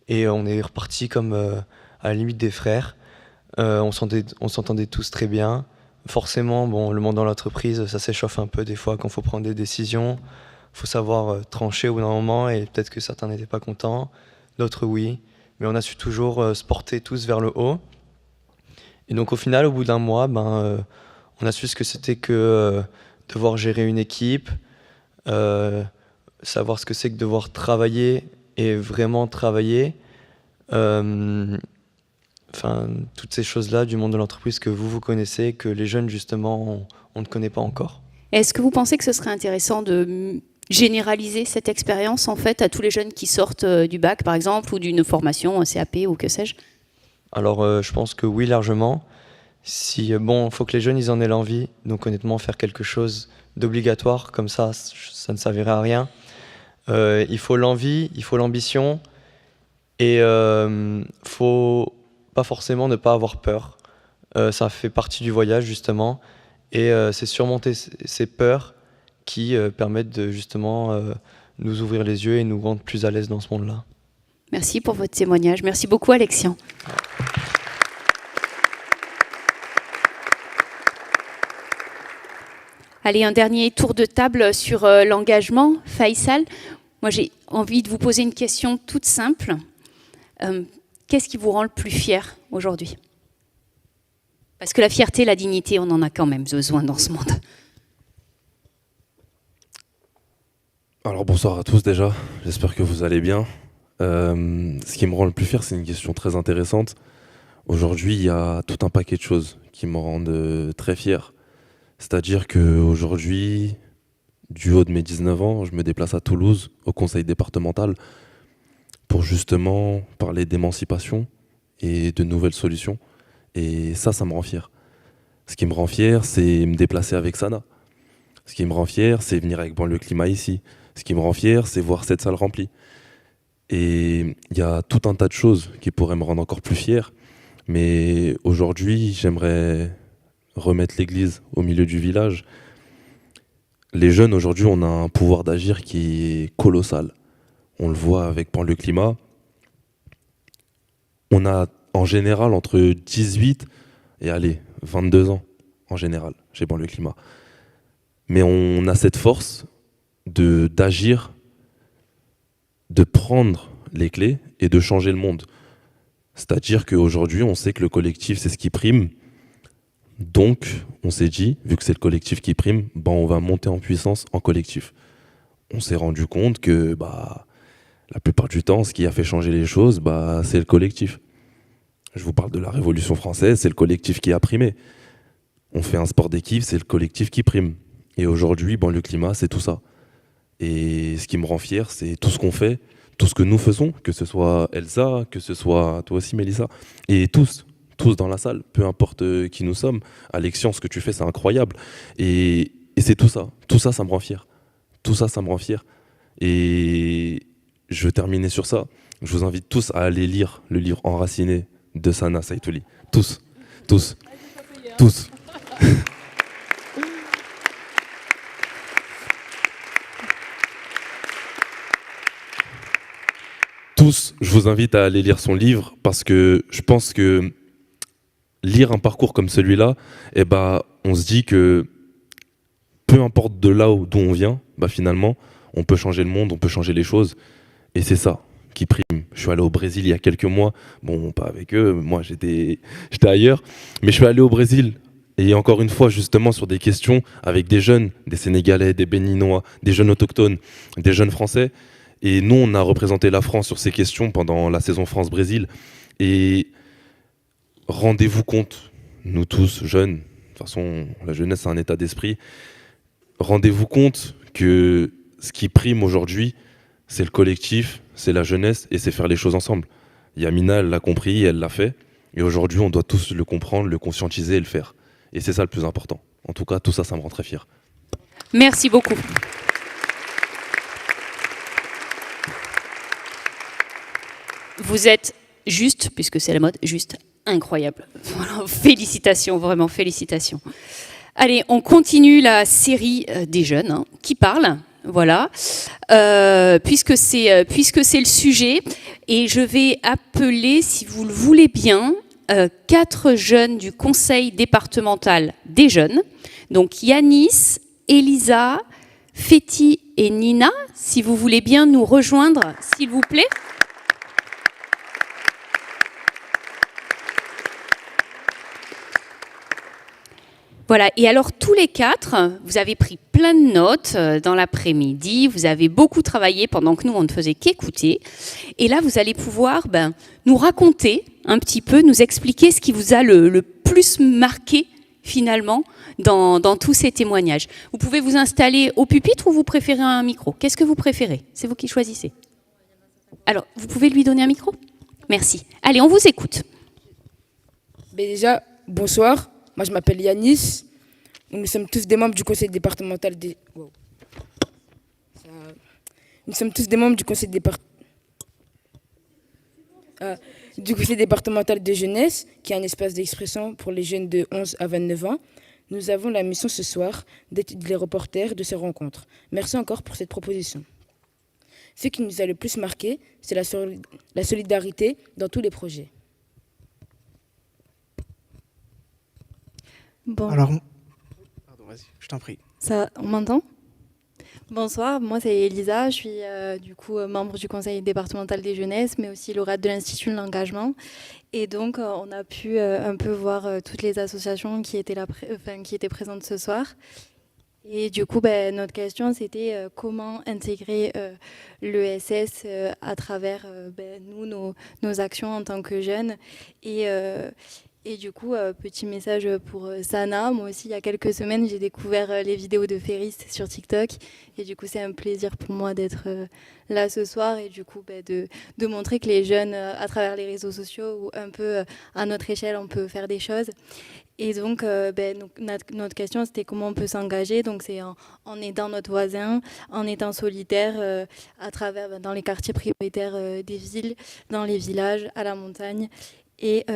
et on est repartis comme à la limite des frères. On s'entendait tous très bien. Forcément, le monde dans l'entreprise, ça s'échauffe un peu des fois quand il faut prendre des décisions. Il faut savoir trancher au bout d'un moment, et peut-être que certains n'étaient pas contents, d'autres oui. Mais on a su toujours se porter tous vers le haut. Et donc au final, au bout d'un mois, on a su ce que c'était que devoir gérer une équipe, savoir ce que c'est que devoir travailler et vraiment travailler. Toutes ces choses-là du monde de l'entreprise que vous connaissez, que les jeunes, justement, on ne connaît pas encore. Est-ce que vous pensez que ce serait intéressant de généraliser cette expérience, en fait, à tous les jeunes qui sortent du bac, par exemple, ou d'une formation, un CAP, ou que sais-je? Alors, je pense que oui, largement. Il faut que les jeunes, ils en aient l'envie. Donc, honnêtement, faire quelque chose d'obligatoire, comme ça ne servirait à rien. Il faut l'envie, il faut l'ambition, et faut pas forcément ne pas avoir peur. Ça fait partie du voyage, justement, et c'est surmonter ces peurs qui permettent de justement nous ouvrir les yeux et nous rendre plus à l'aise dans ce monde-là. Merci pour votre témoignage. Merci beaucoup, Alexian. Allez, un dernier tour de table sur l'engagement. Faisal, moi j'ai envie de vous poser une question toute simple. Qu'est-ce qui vous rend le plus fier aujourd'hui? Parce que la fierté, la dignité, on en a quand même besoin dans ce monde. Alors bonsoir à tous déjà, j'espère que vous allez bien. Ce qui me rend le plus fier, c'est une question très intéressante. Aujourd'hui, il y a tout un paquet de choses qui me rendent très fier. C'est-à-dire qu'aujourd'hui, du haut de mes 19 ans, je me déplace à Toulouse, au conseil départemental, pour justement parler d'émancipation et de nouvelles solutions. Et ça me rend fier. Ce qui me rend fier, c'est me déplacer avec Sana. Ce qui me rend fier, c'est venir avec Banlieue Climat ici. Ce qui me rend fier, c'est voir cette salle remplie. Et il y a tout un tas de choses qui pourraient me rendre encore plus fier. Mais aujourd'hui, j'aimerais remettre l'église au milieu du village. Les jeunes, aujourd'hui, on a un pouvoir d'agir qui est colossal. On le voit avec Banlieue Climat. On a en général entre 18 et 22 ans, en général, chez Banlieue Climat. Mais on a cette force d'agir, de prendre les clés et de changer le monde. C'est-à-dire qu'aujourd'hui, on sait que le collectif, c'est ce qui prime. Donc, on s'est dit, vu que c'est le collectif qui prime, on va monter en puissance en collectif. On s'est rendu compte que la plupart du temps, ce qui a fait changer les choses, c'est le collectif. Je vous parle de la Révolution française, c'est le collectif qui a primé. On fait un sport d'équipe, c'est le collectif qui prime. Et aujourd'hui, Banlieue Climat, c'est tout ça. Et ce qui me rend fier, c'est tout ce qu'on fait, tout ce que nous faisons, que ce soit Elsa, que ce soit toi aussi, Mélissa, et tous dans la salle, peu importe qui nous sommes. Alexian, ce que tu fais, c'est incroyable. Et c'est tout ça. Tout ça, ça me rend fier. Tout ça, ça me rend fier. Et je veux terminer sur ça. Je vous invite tous à aller lire le livre Enraciné de Sana Saitouli. Tous. Tous. Tous, je vous invite à aller lire son livre parce que je pense que lire un parcours comme celui-là, on se dit que peu importe de là d'où on vient, finalement, on peut changer le monde, on peut changer les choses. Et c'est ça qui prime. Je suis allé au Brésil il y a quelques mois. Bon, pas avec eux, moi j'étais ailleurs. Mais je suis allé au Brésil. Et encore une fois, justement, sur des questions avec des jeunes, des Sénégalais, des Béninois, des jeunes autochtones, des jeunes Français. Et nous, on a représenté la France sur ces questions pendant la saison France-Brésil. Et rendez-vous compte, nous tous, jeunes, de toute façon, la jeunesse, c'est un état d'esprit, rendez-vous compte que ce qui prime aujourd'hui, c'est le collectif, c'est la jeunesse et c'est faire les choses ensemble. Yamina, elle l'a compris, elle l'a fait. Et aujourd'hui, on doit tous le comprendre, le conscientiser et le faire. Et c'est ça le plus important. En tout cas, tout ça, ça me rend très fier. Merci beaucoup. Vous êtes juste, puisque c'est la mode, juste incroyable. Voilà, félicitations, vraiment, félicitations. Allez, on continue la série des jeunes qui parlent. Voilà, puisque c'est le sujet, et je vais appeler, si vous le voulez bien, 4 jeunes du conseil départemental des jeunes. Donc Yanis, Elisa, Féti et Nina, si vous voulez bien nous rejoindre, s'il vous plaît. Voilà, et alors tous les 4, vous avez pris plein de notes dans l'après-midi, vous avez beaucoup travaillé pendant que nous, on ne faisait qu'écouter. Et là, vous allez pouvoir nous raconter un petit peu, nous expliquer ce qui vous a le plus marqué finalement dans tous ces témoignages. Vous pouvez vous installer au pupitre ou vous préférez un micro? Qu'est-ce que vous préférez? C'est vous qui choisissez. Alors, vous pouvez lui donner un micro? Merci. Allez, on vous écoute. Déjà, bonsoir. Moi, je m'appelle Yanis. Nous sommes tous des membres du conseil départemental des... Wow. Nous sommes tous des membres du conseil départemental de jeunesse, qui est un espace d'expression pour les jeunes de 11 à 29 ans. Nous avons la mission ce soir d'être les reporters de ces rencontres. Merci encore pour cette proposition. Ce qui nous a le plus marqué, c'est la solidarité dans tous les projets. Bon. Alors, pardon, vas-y, je t'en prie. Ça, on m'entend? Bonsoir, moi c'est Elisa, je suis membre du conseil départemental des jeunesses, mais aussi lauréate de l'Institut de l'engagement. Et donc on a pu un peu voir toutes les associations qui étaient présentes ce soir. Et du coup, notre question c'était comment intégrer l'ESS à travers nos actions en tant que jeunes. Et du coup, petit message pour Sana. Moi aussi, il y a quelques semaines, j'ai découvert les vidéos de Ferris sur TikTok. Et du coup, c'est un plaisir pour moi d'être là ce soir et du coup, de montrer que les jeunes, à travers les réseaux sociaux ou un peu à notre échelle, on peut faire des choses. Et donc, notre question, c'était comment on peut s'engager. Donc, c'est en aidant notre voisin, en étant solidaire à travers dans les quartiers prioritaires des villes, dans les villages, à la montagne. Et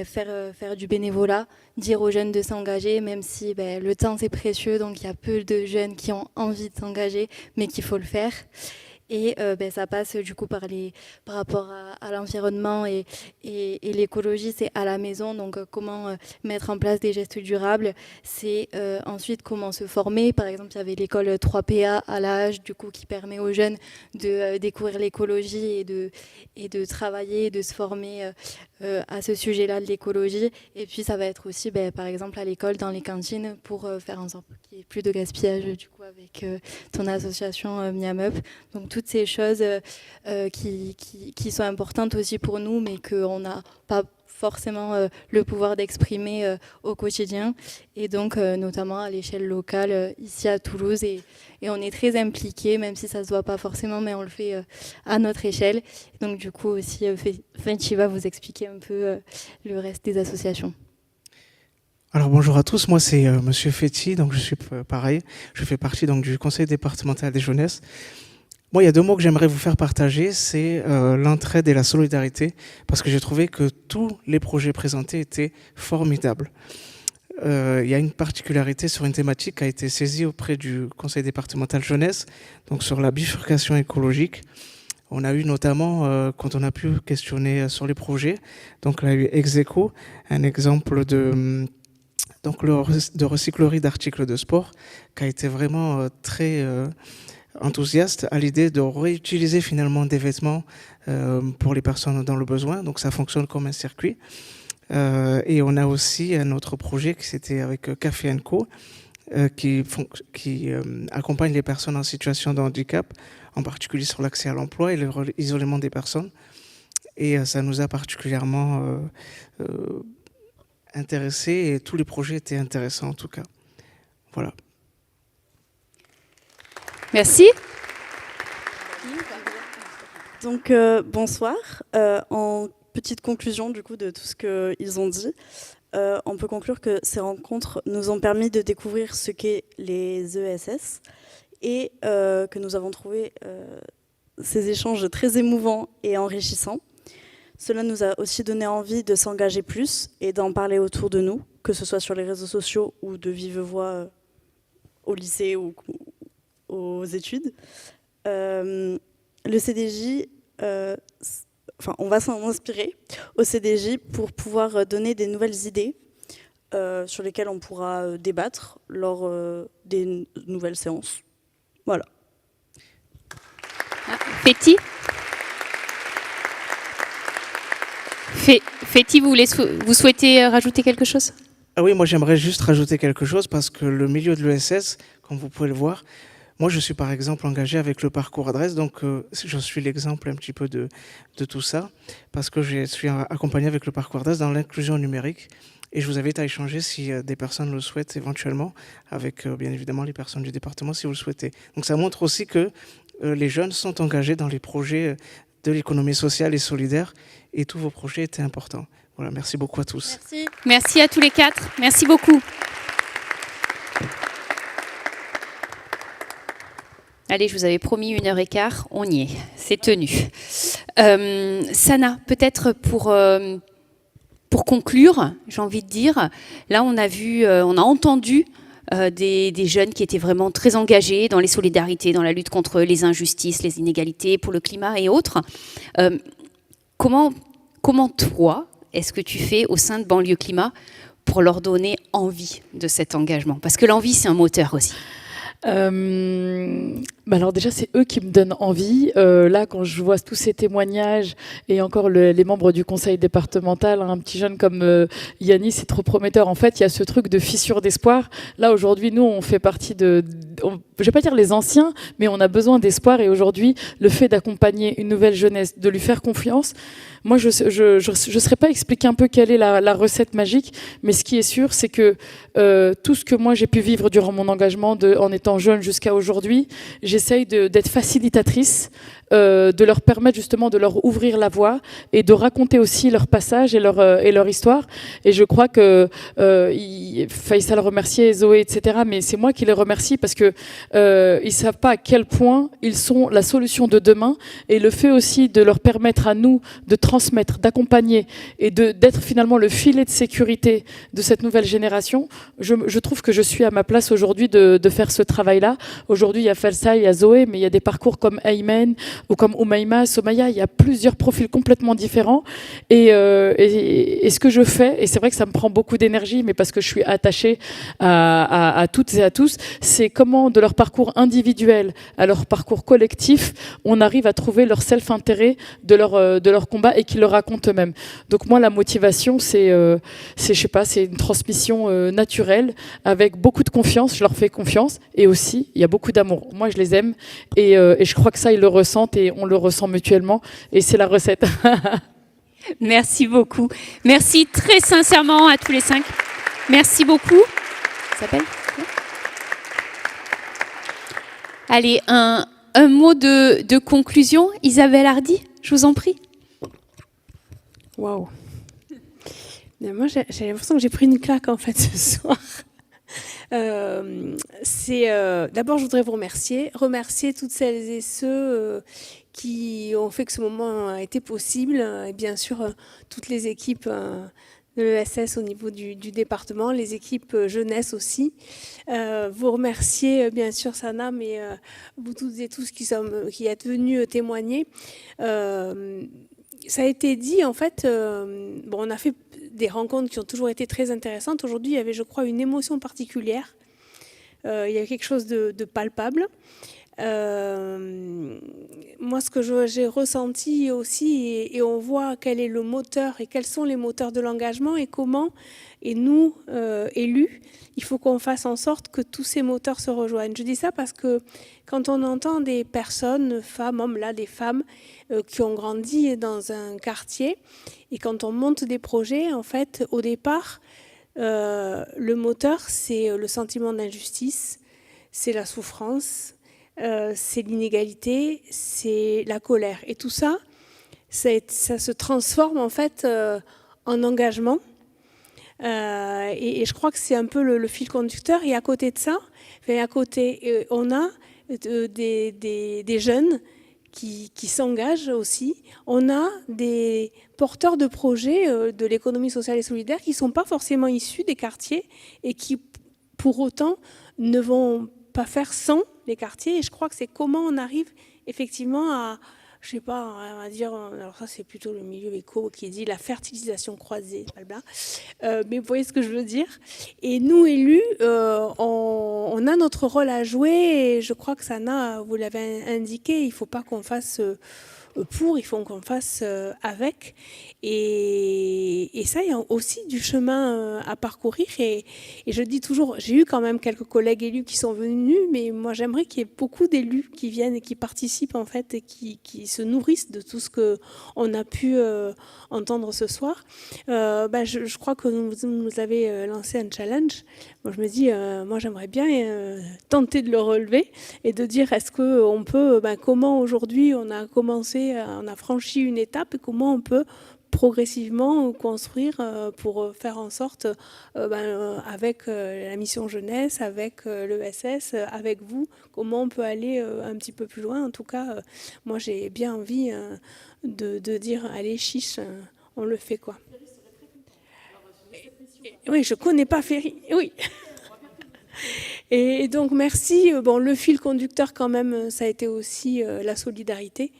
faire du bénévolat, dire aux jeunes de s'engager, même si le temps c'est précieux, donc il y a peu de jeunes qui ont envie de s'engager, mais qu'il faut le faire. Et ça passe du coup par rapport à l'environnement et l'écologie, c'est à la maison, donc comment mettre en place des gestes durables, c'est ensuite comment se former. Par exemple, il y avait l'école 3PA à l'âge, du coup, qui permet aux jeunes de découvrir l'écologie et de travailler, et de se former à ce sujet-là de l'écologie. Et puis ça va être aussi, par exemple, à l'école, dans les cantines, pour faire en sorte qu'il n'y ait plus de gaspillage, du coup, avec ton association Miam Up. Donc toutes ces choses qui sont importantes aussi pour nous, mais qu'on n'a pas forcément le pouvoir d'exprimer au quotidien, et donc notamment à l'échelle locale, ici à Toulouse, et on est très impliqués, même si ça ne se voit pas forcément, mais on le fait à notre échelle. Donc du coup aussi, Fenchi va vous expliquer un peu le reste des associations. Alors bonjour à tous, moi c'est Monsieur Féti, donc je suis pareil, je fais partie donc du conseil départemental des jeunesses. Moi, il y a 2 mots que j'aimerais vous faire partager, c'est l'entraide et la solidarité, parce que j'ai trouvé que tous les projets présentés étaient formidables. Il y a une particularité sur une thématique qui a été saisie auprès du conseil départemental jeunesse, donc sur la bifurcation écologique. On a eu notamment, quand on a pu questionner sur les projets, donc on a eu Execo, un exemple de recyclerie d'articles de sport, qui a été vraiment très enthousiaste à l'idée de réutiliser finalement des vêtements pour les personnes dans le besoin. Donc ça fonctionne comme un circuit. Et on a aussi un autre projet qui c'était avec Café & Co, qui accompagnent les personnes en situation de handicap, en particulier sur l'accès à l'emploi et l'isolement des personnes. Et ça nous a particulièrement intéressés et tous les projets étaient intéressants en tout cas. Voilà. Merci. Donc bonsoir. En petite conclusion du coup de tout ce qu'ils ont dit, on peut conclure que ces rencontres nous ont permis de découvrir ce qu'est les ESS et que nous avons trouvé ces échanges très émouvants et enrichissants. Cela nous a aussi donné envie de s'engager plus et d'en parler autour de nous, que ce soit sur les réseaux sociaux ou de vive voix au lycée ou aux études. Le CDJ, on va s'en inspirer au CDJ pour pouvoir donner des nouvelles idées sur lesquelles on pourra débattre lors des nouvelles séances. Voilà. Féti, vous souhaitez rajouter quelque chose? Ah oui, moi j'aimerais juste rajouter quelque chose parce que le milieu de l'ESS, comme vous pouvez le voir, moi je suis par exemple engagé avec le parcours adresse, donc je suis l'exemple un petit peu de tout ça, parce que je suis accompagné avec le parcours adresse dans l'inclusion numérique et je vous invite à échanger si des personnes le souhaitent éventuellement, avec bien évidemment les personnes du département si vous le souhaitez. Donc ça montre aussi que les jeunes sont engagés dans les projets de l'économie sociale et solidaire et tous vos projets étaient importants. Voilà, merci beaucoup à tous. Merci. Merci à tous les quatre. Merci beaucoup. Allez, je vous avais promis 1h15, on y est, c'est tenu. Sana, peut-être pour conclure, j'ai envie de dire, là on a entendu des jeunes qui étaient vraiment très engagés dans les solidarités, dans la lutte contre les injustices, les inégalités, pour le climat et autres. Comment toi, est-ce que tu fais au sein de Banlieue Climat pour leur donner envie de cet engagement? Parce que l'envie, c'est un moteur aussi. Alors déjà, c'est eux qui me donnent envie. Là, quand je vois tous ces témoignages et encore les membres du conseil départemental, un petit jeune comme Yannis, c'est trop prometteur. En fait, il y a ce truc de fissure d'espoir. Là, aujourd'hui, nous, on fait partie je vais pas dire les anciens, mais on a besoin d'espoir. Et aujourd'hui, le fait d'accompagner une nouvelle jeunesse, de lui faire confiance, moi, je serais pas expliquer un peu quelle est la recette magique, mais ce qui est sûr, c'est que tout ce que moi j'ai pu vivre durant mon engagement en étant jeune jusqu'à aujourd'hui, j'essaye d'être facilitatrice, de leur permettre justement de leur ouvrir la voie et de raconter aussi leur passage et leur histoire. Et je crois que Faisal remercier Zoé, etc. Mais c'est moi qui les remercie parce que ils savent pas à quel point ils sont la solution de demain. Et le fait aussi de leur permettre à nous de transmettre, d'accompagner et d'être finalement le filet de sécurité de cette nouvelle génération, je trouve que je suis à ma place aujourd'hui de faire ce travail-là. Aujourd'hui, il y a Faisal, il y a Zoé, mais il y a des parcours comme Aymen ou comme Oumaima, Somaya, il y a plusieurs profils complètement différents. Et ce que je fais, et c'est vrai que ça me prend beaucoup d'énergie, mais parce que je suis attachée à toutes et à tous, c'est comment de leur parcours individuel à leur parcours collectif, on arrive à trouver leur self-intérêt de leur combat et qu'ils le racontent eux-mêmes. Donc moi, la motivation, c'est une transmission naturelle avec beaucoup de confiance. Je leur fais confiance et aussi, il y a beaucoup d'amour. Moi, je les aime et je crois que ça, ils le ressentent et on le ressent mutuellement et c'est la recette. Merci beaucoup. Merci très sincèrement à tous les 5. Merci beaucoup. Ça s'appelle ? Allez, un mot de conclusion. Isabelle Hardy, je vous en prie. Waouh. Moi, j'ai l'impression que j'ai pris une claque en fait ce soir. D'abord, je voudrais vous remercier toutes celles et ceux qui ont fait que ce moment a été possible, et bien sûr toutes les équipes de l'ESS au niveau du département, les équipes jeunesse aussi. Vous remercier bien sûr Sana, mais vous toutes et tous qui êtes venus témoigner. Ça a été dit en fait, on a fait des rencontres qui ont toujours été très intéressantes. Aujourd'hui, il y avait, je crois, une émotion particulière. Il y avait quelque chose de palpable. Moi, ce que j'ai ressenti aussi, et on voit quel est le moteur et quels sont les moteurs de l'engagement et comment, et nous, élus, il faut qu'on fasse en sorte que tous ces moteurs se rejoignent. Je dis ça parce que quand on entend des personnes, femmes, hommes, là, des femmes qui ont grandi dans un quartier, et quand on monte des projets, en fait, au départ, le moteur, c'est le sentiment d'injustice, c'est la souffrance, c'est l'inégalité, c'est la colère. Et tout ça, ça se transforme en fait en engagement. Et je crois que c'est un peu le fil conducteur. Et à côté de ça, on a des jeunes qui s'engagent aussi. On a des porteurs de projets de l'économie sociale et solidaire qui ne sont pas forcément issus des quartiers et qui, pour autant, ne vont pas faire sans les quartiers. Et je crois que c'est comment on arrive effectivement à, je sais pas, on va dire, alors ça c'est plutôt le milieu éco qui dit la fertilisation croisée, mais vous voyez ce que je veux dire. Et nous, élus, on a notre rôle à jouer, et je crois que Sana, vous l'avez indiqué, il ne faut pas qu'on fasse il faut qu'on fasse avec. Et ça, il y a aussi du chemin à parcourir. Et je dis toujours, j'ai eu quand même quelques collègues élus qui sont venus, mais moi j'aimerais qu'il y ait beaucoup d'élus qui viennent et qui participent en fait et qui se nourrissent de tout ce qu'on a pu entendre ce soir. Je crois que vous avez lancé un challenge. Moi je me dis, moi j'aimerais bien tenter de le relever et de dire est-ce qu'on peut, comment aujourd'hui on a commencé, on a franchi une étape et comment on peut progressivement construire pour faire en sorte, avec la mission jeunesse, avec l'ESS, avec vous, comment on peut aller un petit peu plus loin. En tout cas, moi j'ai bien envie de dire allez chiche, on le fait quoi. Oui, je connais pas Ferry. Oui. Et donc merci. Le fil conducteur quand même, ça a été aussi la solidarité.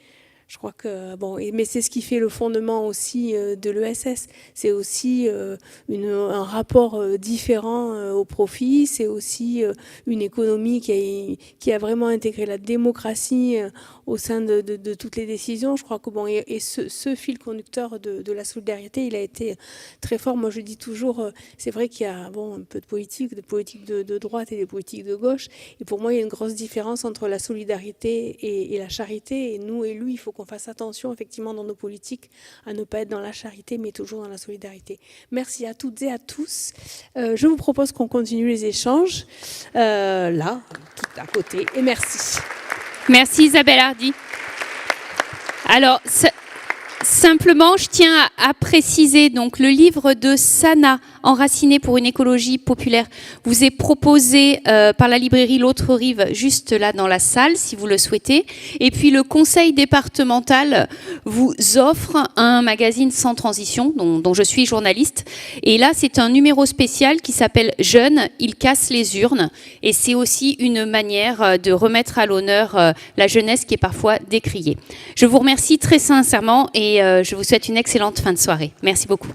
Je crois que mais c'est ce qui fait le fondement aussi de l'ESS. C'est aussi un rapport différent au profit. C'est aussi une économie qui a vraiment intégré la démocratie au sein de toutes les décisions. Je crois que ce fil conducteur de la solidarité, il a été très fort. Moi, je dis toujours, c'est vrai qu'il y a un peu de politique de droite et des politiques de gauche. Et pour moi, il y a une grosse différence entre la solidarité et la charité. Et nous, élus, il faut qu'on fasse attention effectivement dans nos politiques à ne pas être dans la charité mais toujours dans la solidarité. Merci à toutes et à tous. Je vous propose qu'on continue les échanges là, tout à côté, et merci. Merci Isabelle Hardy. Alors, simplement, je tiens à préciser, donc le livre de Sana, Enraciné pour une écologie populaire, vous est proposé par la librairie L'Autre Rive, juste là dans la salle, si vous le souhaitez. Et puis le conseil départemental vous offre un magazine Sans transition, dont je suis journaliste. Et là, c'est un numéro spécial qui s'appelle Jeunes, ils cassent les urnes. Et c'est aussi une manière de remettre à l'honneur la jeunesse qui est parfois décriée. Je vous remercie très sincèrement et je vous souhaite une excellente fin de soirée. Merci beaucoup.